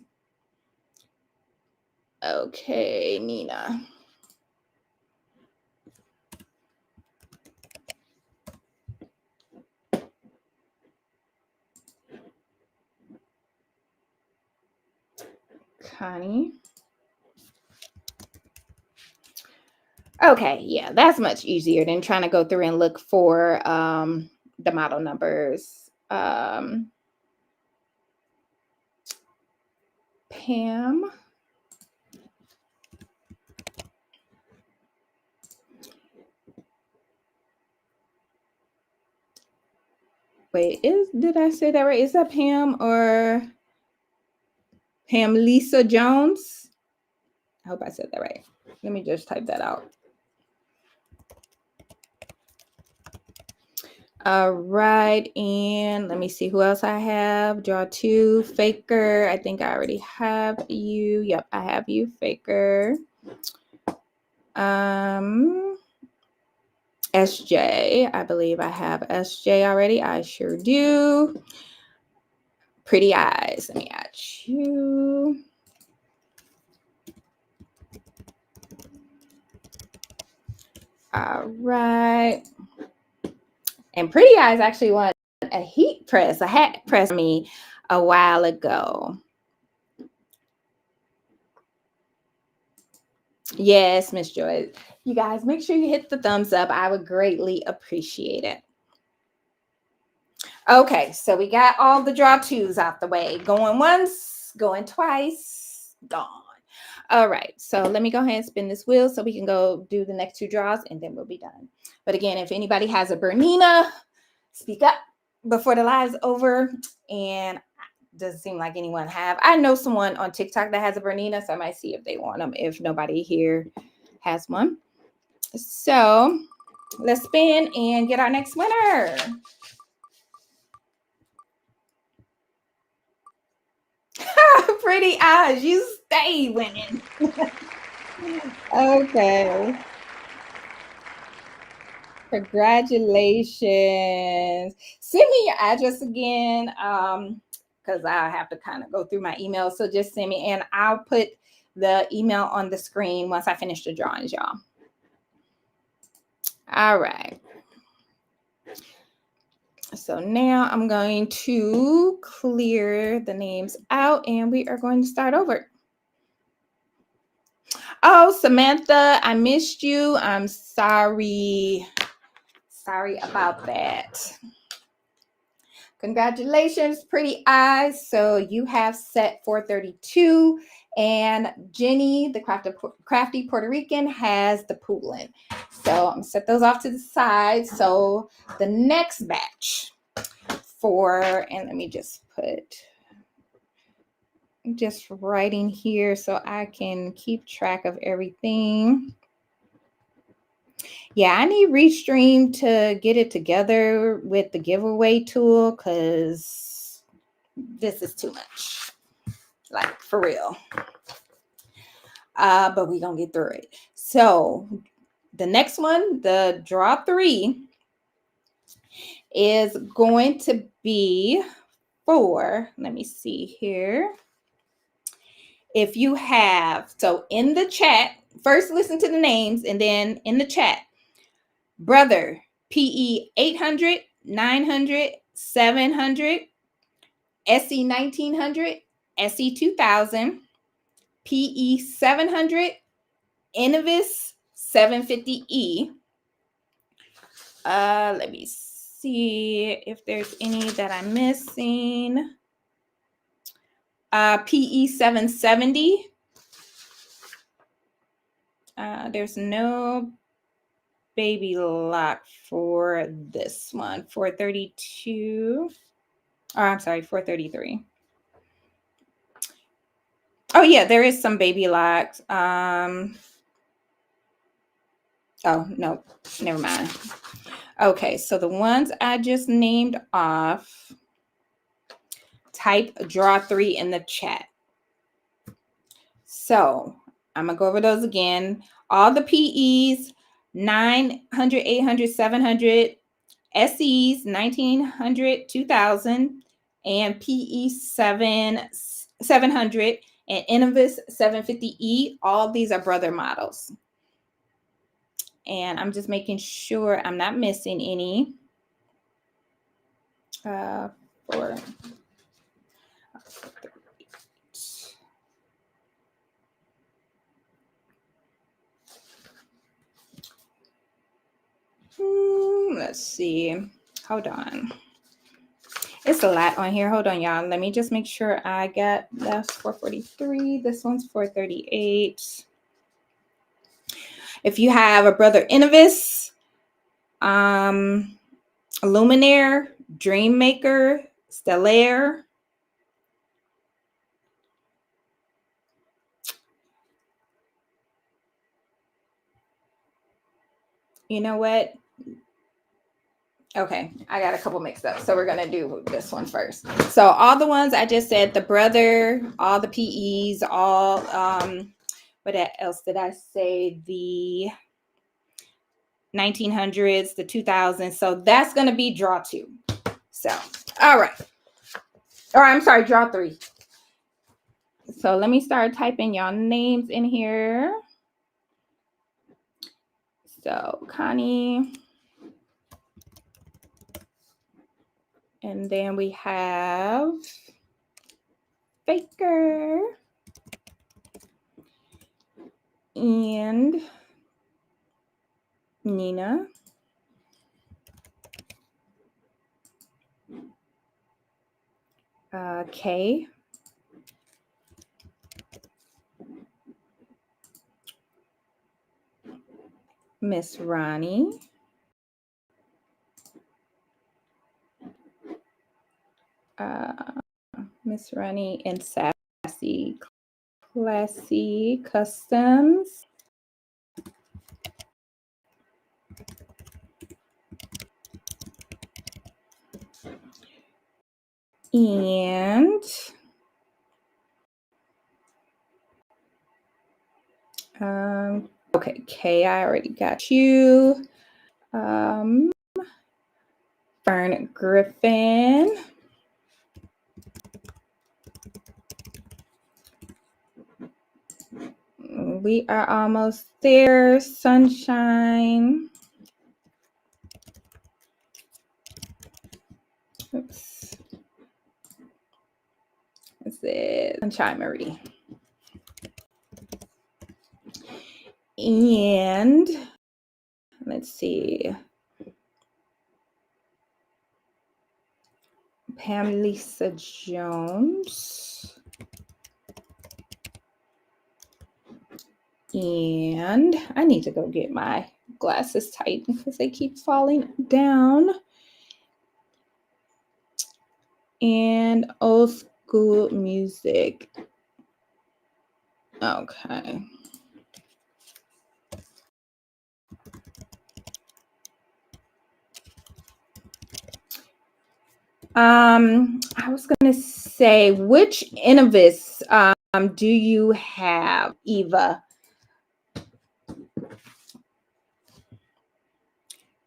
Okay, Nina. Connie. Okay, yeah, that's much easier than trying to go through and look for the model numbers. Pam. Wait, did I say that right? Is that Pam or Pam Lisa Jones? I hope I said that right. Let me just type that out. All right, and let me see who else I have. Draw 2, Faker. I think I already have you. Yep, I have you, Faker. SJ. I believe I have SJ already. I sure do. Pretty Eyes. Let me add you. All right. And Pretty Eyes actually wanted a heat press, a hat press me a while ago. Yes, Miss Joy. You guys, make sure you hit the thumbs up. I would greatly appreciate it. Okay, so we got all the draw 2s out the way. Going once, going twice, gone. All right, so let me go ahead and spin this wheel so we can go do the next 2 draws and then we'll be done. But again, if anybody has a Bernina, speak up before the live's over. And doesn't seem like anyone have. I know someone on TikTok that has a Bernina, so I might see if they want them if nobody here has one. So let's spin and get our next winner. Pretty Eyes, you stay winning. Okay. Congratulations. Send me your address again, because I have to kind of go through my email. So just send me, and I'll put the email on the screen once I finish the drawings, y'all. All right. So now I'm going to clear the names out and we are going to start over. Oh, Samantha, I missed you. I'm sorry. Sorry about that. Congratulations, Pretty Eyes. So you have set 432 and Jenny, the crafty Puerto Rican, has the poodlin. So I'm gonna set those off to the side. So the next batch and let me just put just writing here so I can keep track of everything. Yeah, I need Restream to get it together with the giveaway tool because this is too much, like for real. But we're gonna get through it. So the next one, the draw 3, is going to be for, let me see here. If you have, so in the chat, first listen to the names and then in the chat, Brother, PE 800, 900, 700, SE 1900, SE 2000, PE 700, Innovis 750E. Let me see if there's any that I'm missing. PE 770. There's no baby lock for this one. 432. Oh, I'm sorry, 433. Oh yeah, there is some baby locks. Oh no, never mind. Okay, so the ones I just named off, type draw 3 in the chat. So I'm gonna go over those again. All the PEs, 900, 800, 700, SEs, 1900, 2000, and PE 700, and Innovis 750E. All these are brother models. And I'm just making sure I'm not missing any. Let's see. Hold on. It's a lot on here. Hold on, y'all. Let me just make sure I got that's 443. This one's 438. If you have a brother Innovis, Luminaire, Dreammaker, Stellaire, you know what? Okay, I got a couple mixed up. So we're going to do this one first. So all the ones I just said, the brother, all the PEs, all, what else did I say? The 1900s, the 2000s. So that's going to be draw 2. So, all right. Or I'm sorry, draw 3. So let me start typing y'all names in here. So Connie. And then we have Baker and Nina. Kay. Miss Ronnie. Miss Ronnie and Sassy Classy Customs. And okay, Kay, I already got you. Fern Griffin. We are almost there. Sunshine. Oops. Is it Sunshine Marie? And let's see. Pam Lisa Jones. And I need to go get my glasses tightened because they keep falling down. And old school music. Okay. I was gonna say, which Innovis do you have, Eva?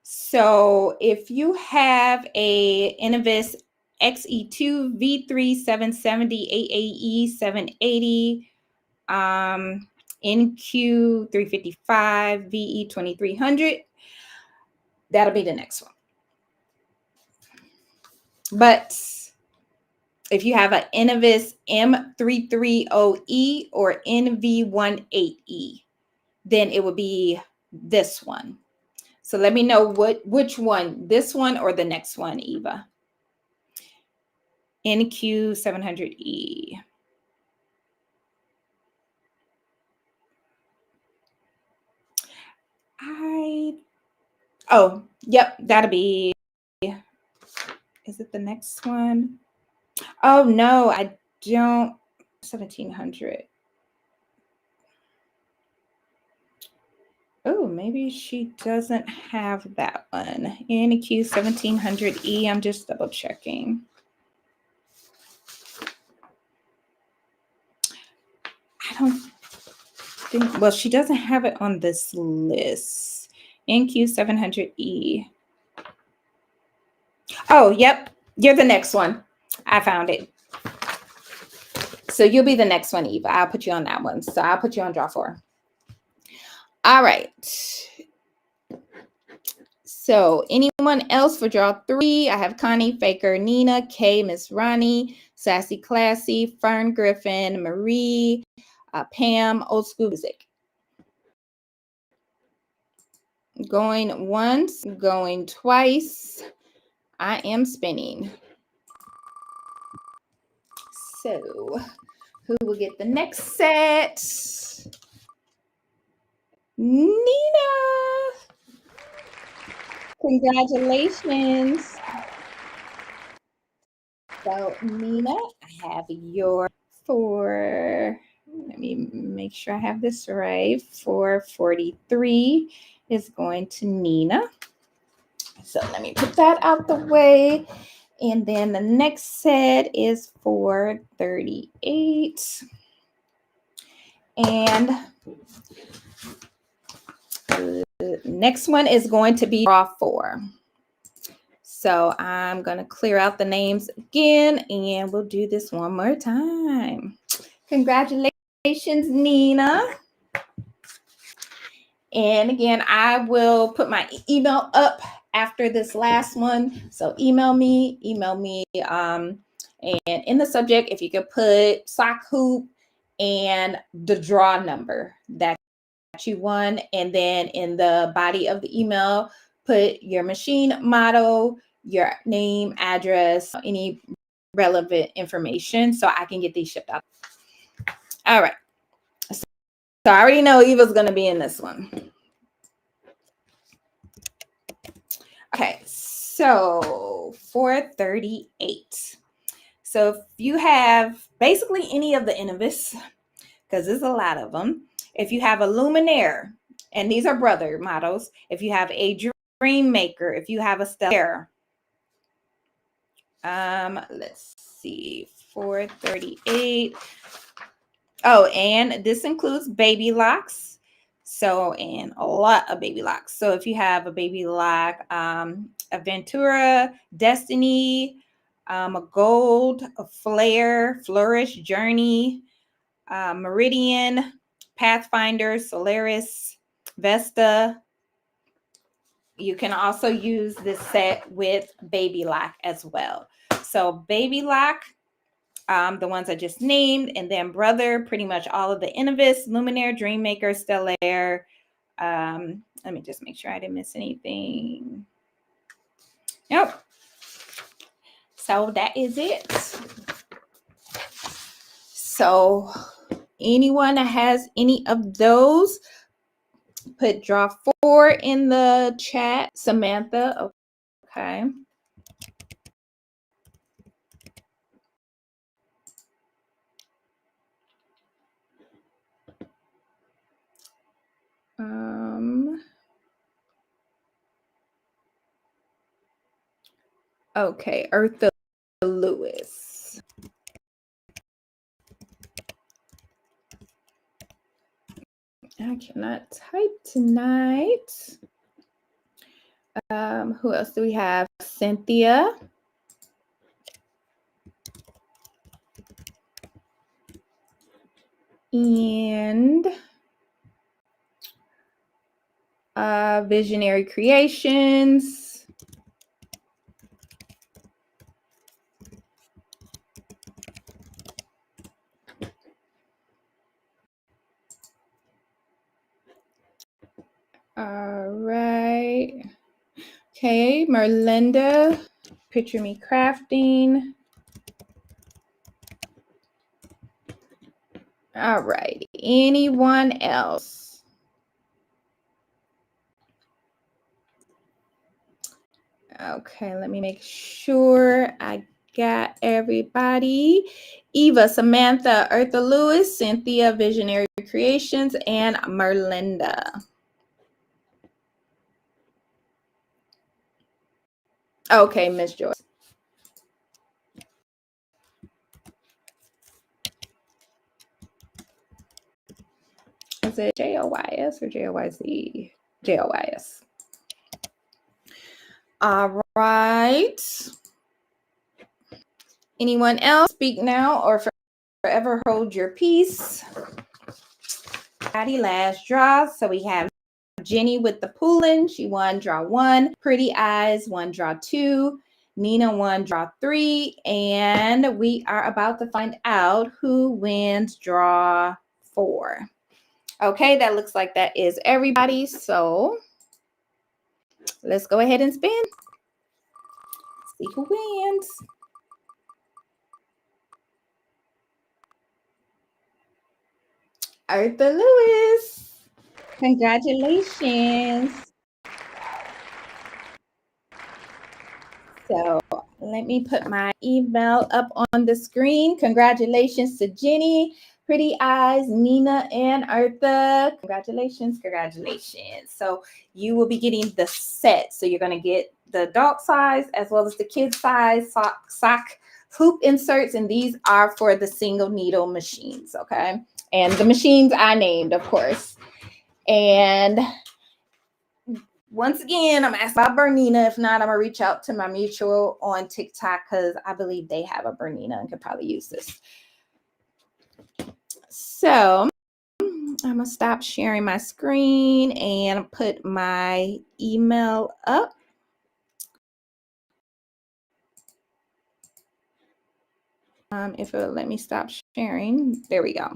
So if you have a Innovis XE2 V3 770 AAE 780 NQ 355 VE 2300, that'll be the next one. But if you have an Innovis M330E or NV18E, then it would be this one. So let me know which one, this one or the next one, Eva. NQ 700E. right. Oh, yep, that'll be, is it the next one? Oh, no, I don't. 1700. Oh, maybe she doesn't have that one. NQ 1700E. I'm just double checking. I don't think, well, she doesn't have it on this list. NQ 700E. Oh, yep. You're the next one. I found it. So you'll be the next one, Eva. I'll put you on that one. So I'll put you on draw 4. All right. So anyone else for draw 3? I have Connie, Faker, Nina, Kay, Miss Ronnie, Sassy Classy, Fern Griffin, Marie, Pam, Old School Music. Going once, going twice. I am spinning. So who will get the next set? Nina. Congratulations. So Nina, I have your let me make sure I have this right. 443 is going to Nina. So let me put that out the way. And then the next set is 438. And the next one is going to be draw 4. So I'm going to clear out the names again, and we'll do this one more time. Congratulations, Nina. And again, I will put my email up after this last one. So email me. And in the subject, if you could put sock hoop and the draw number that you won. And then in the body of the email, put your machine model, your name, address, any relevant information so I can get these shipped out. All right. So I already know Eva's going to be in this one. Okay, so 438. So if you have basically any of the Innovis, because there's a lot of them, if you have a Luminaire, and these are brother models, if you have a Dream Maker, if you have a Stellar, let's see, 438. Oh, and this includes baby locks. So, and a lot of baby locks. So if you have a baby lock, Aventura, Destiny, a Gold, a Flare, Flourish, Journey, Meridian, Pathfinder, Solaris, Vesta. You can also use this set with baby lock as well. So baby lock, the ones I just named, and then brother, pretty much all of the Innovis, Luminaire, Dreammaker, Stellar. Let me just make sure I didn't miss anything. Nope. So that is it. So anyone that has any of those, put draw 4 in the chat. Samantha, okay. Okay, Eartha Lewis. I cannot type tonight. Who else do we have? Cynthia. And Visionary Creations. All right. Okay, Merlinda, Picture Me Crafting. All right. Anyone else? Okay, let me make sure I got everybody. Eva, Samantha, Eartha Lewis, Cynthia, Visionary Creations, and Merlinda. Okay, Miss Joyce. Is it Joys or Joyz? Joys. All right. Anyone else speak now or forever hold your peace? Patty, last draw. So we have Jenny with the pulling. She won draw 1. Pretty Eyes won draw 2. Nina won draw 3. And we are about to find out who wins draw 4. Okay, that looks like that is everybody. So let's go ahead and spin. See who wins. Eartha Lewis. Congratulations. So let me put my email up on the screen. Congratulations to Jenny, Pretty Eyes, Nina, and Eartha. Congratulations, congratulations. So you will be getting the set. So you're going to get the adult size as well as the kid size sock hoop inserts. And these are for the single needle machines, okay? And the machines I named, of course. And once again, I'm asking about Bernina. If not, I'm going to reach out to my mutual on TikTok because I believe they have a Bernina and could probably use this. So I'm going to stop sharing my screen and put my email up. If it'll let me stop sharing. There we go.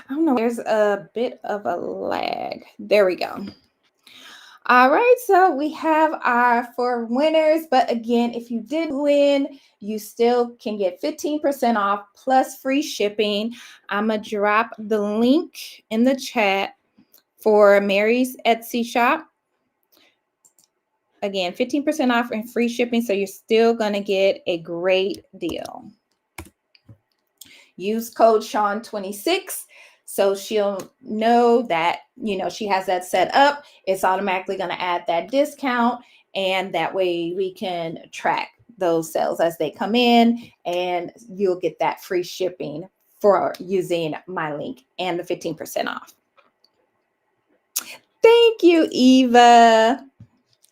I don't know. There's a bit of a lag. There we go. All right, so we have our 4 winners, but again, if you did win, you still can get 15% off plus free shipping. I'm going to drop the link in the chat for Mary's Etsy shop. Again, 15% off and free shipping, so you're still going to get a great deal. Use code Sean26. So she'll know that, you know, she has that set up. It's automatically going to add that discount. And that way we can track those sales as they come in. And you'll get that free shipping for using my link and the 15% off. Thank you, Eva.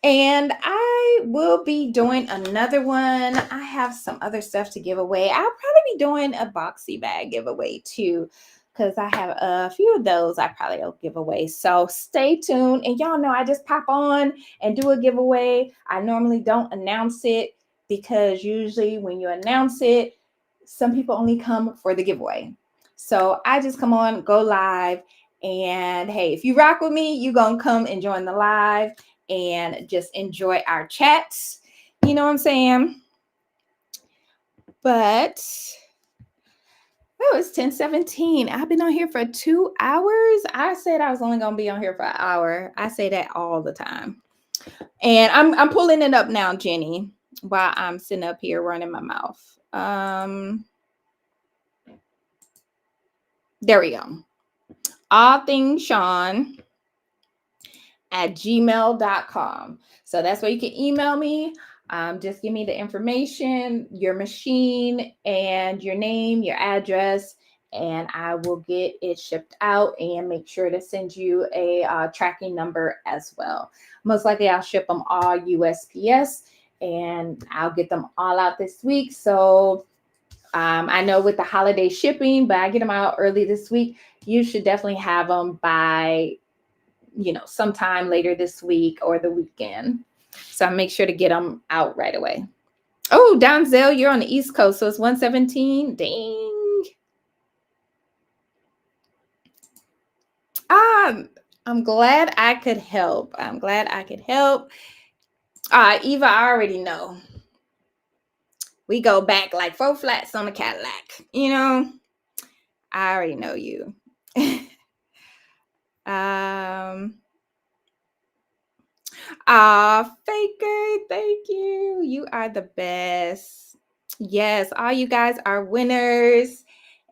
And I will be doing another one. I have some other stuff to give away. I'll probably be doing a boxy bag giveaway too, because I have a few of those I probably will give away. So stay tuned. And y'all know I just pop on and do a giveaway. I normally don't announce it because usually when you announce it, some people only come for the giveaway. So I just come on, go live. And hey, if you rock with me, you're going to come and join the live and just enjoy our chats. You know what I'm saying? But oh, it's 10:17. I've been on here for 2 hours. I said I was only gonna be on here for an hour. I say that all the time. And I'm pulling it up now, Jenny, while I'm sitting up here running my mouth. There we go. allthingssean@gmail.com. So that's where you can email me. Just give me the information, your machine, and your name, your address, and I will get it shipped out and make sure to send you a tracking number as well. Most likely I'll ship them all USPS, and I'll get them all out this week. So I know with the holiday shipping, but I get them out early this week. You should definitely have them by, you know, sometime later this week or the weekend. So make sure to get them out right away. Oh, Donzel, you're on the East Coast, so it's 1:17. Dang. I'm glad I could help. I'm glad I could help. Eva, I already know. We go back like 4 flats on a Cadillac. You know, I already know you. Faker, thank you. You are the best. Yes, all you guys are winners.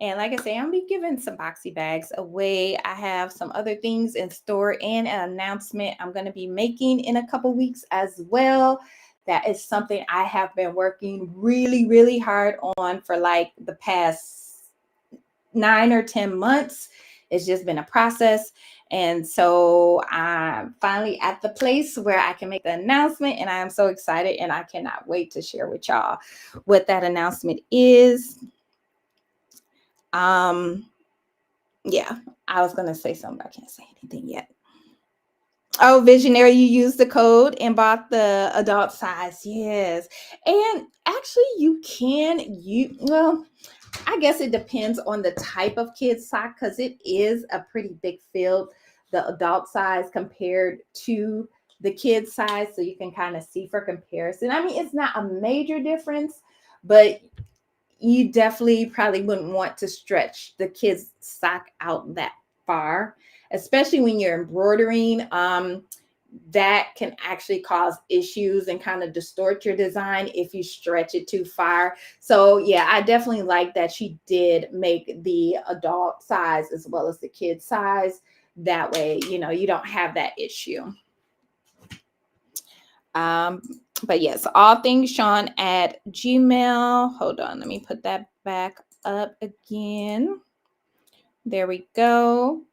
And like I say, I'll be giving some boxy bags away. I have some other things in store and an announcement I'm going to be making in a couple weeks as well. That is something I have been working really, really hard on for like the past 9 or 10 months. It's just been a process. And so I'm finally at the place where I can make the announcement, and I am so excited, and I cannot wait to share with y'all what that announcement is. Yeah, I was going to say something, but I can't say anything yet. Oh, Visionary, you used the code and bought the adult size. Yes. And actually, well, I guess it depends on the type of kid sock because it is a pretty big field, the adult size compared to the kid size. So you can kind of see for comparison. I mean, it's not a major difference, but you definitely probably wouldn't want to stretch the kid's sock out that far, especially when you're embroidering. That can actually cause issues and kind of distort your design if you stretch it too far. So yeah, I definitely like that she did make the adult size as well as the kid size. That way, you don't have that issue. But yes, all things Sean at Gmail. Hold on, let me put that back up again. There we go.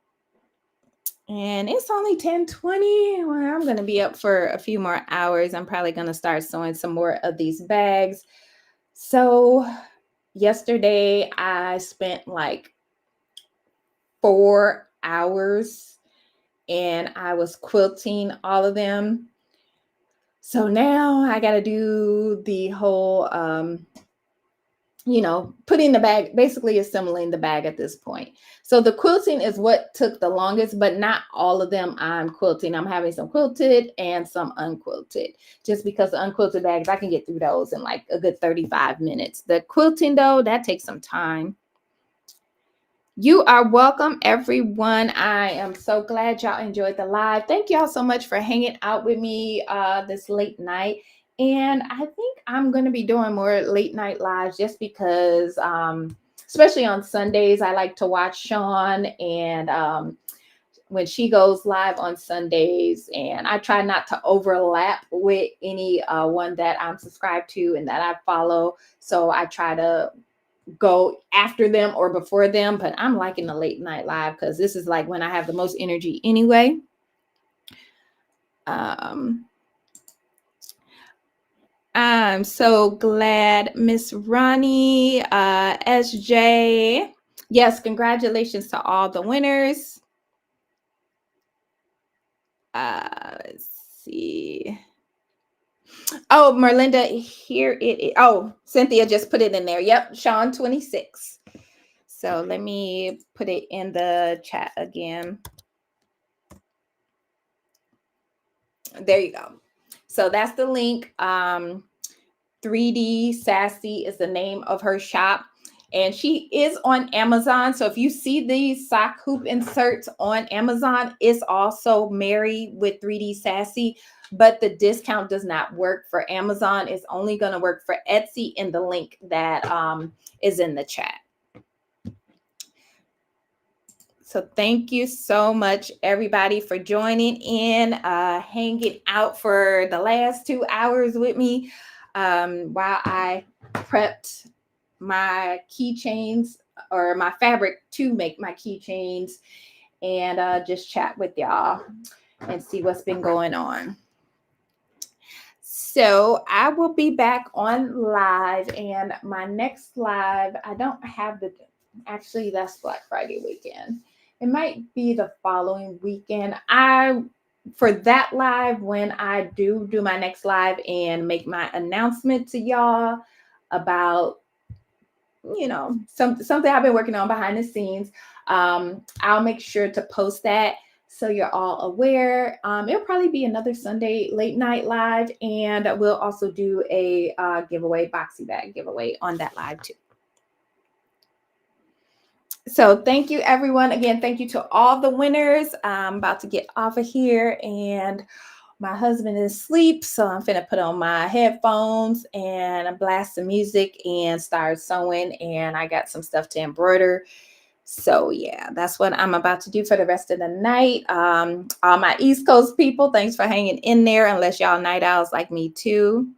And it's only 10:20. Well, I'm going to be up for a few more hours. I'm probably going to start sewing some more of these bags. So yesterday I spent like 4 hours and I was quilting all of them. So now I got to do the whole putting the bag, basically assembling the bag at this point. So the quilting is what took the longest, but not all of them I'm quilting. I'm having some quilted and some unquilted, just because the unquilted bags, I can get through those in like a good 35 minutes. The quilting though, that takes some time. You are welcome, everyone. I am so glad y'all enjoyed the live. Thank y'all so much for hanging out with me this late night. And I think I'm going to be doing more late night lives just because, especially on Sundays, I like to watch Sean and when she goes live on Sundays, and I try not to overlap with any one that I'm subscribed to and that I follow. So I try to go after them or before them, but I'm liking the late night live because this is like when I have the most energy anyway. I'm so glad, Miss Ronnie, SJ. Yes, congratulations to all the winners. Let's see. Oh, Merlinda, here it is. Oh, Cynthia just put it in there. Yep, Sean 26. So let me put it in the chat again. There you go. So that's the link. 3D Sassy is the name of her shop. And she is on Amazon. So if you see these sock hoop inserts on Amazon, it's also married with 3D Sassy. But the discount does not work for Amazon. It's only going to work for Etsy in the link that is in the chat. So thank you so much, everybody, for joining in, hanging out for the last 2 hours with me while I prepped my keychains or my fabric to make my keychains and just chat with y'all and see what's been going on. So I will be back on live, and my next live, I don't have actually that's Black Friday weekend. It might be the following weekend. For that live, when I do my next live and make my announcement to y'all about, something I've been working on behind the scenes, I'll make sure to post that so you're all aware. It'll probably be another Sunday late night live, and we'll also do a giveaway, boxy bag giveaway on that live too. So thank you, everyone. Again, thank you to all the winners. I'm about to get off of here and my husband is asleep, so I'm finna put on my headphones and blast some music and start sewing. And I got some stuff to embroider. So yeah, that's what I'm about to do for the rest of the night. All my East Coast people, thanks for hanging in there, unless y'all night owls like me too.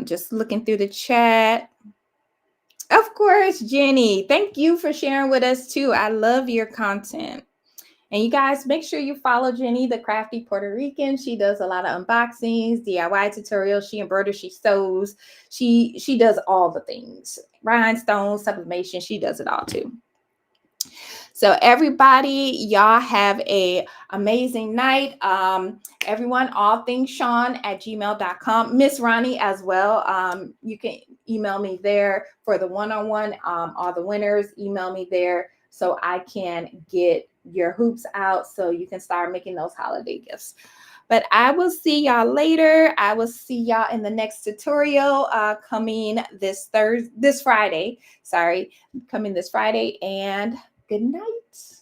Just looking through the chat. Of course, Jenny, thank you for sharing with us too. I love your content. And you guys, make sure you follow Jenny, the crafty Puerto Rican. She does a lot of unboxings, DIY tutorials. She embroiders, she sews. She does all the things. Rhinestone, sublimation, she does it all too. So everybody, y'all have a amazing night. Everyone, allthingssean@gmail.com. Miss Ronnie as well. You can email me there for the one-on-one. All the winners, email me there so I can get your hoops out so you can start making those holiday gifts. But I will see y'all later. I will see y'all in the next tutorial coming this Friday. Sorry, coming this Friday. And good night.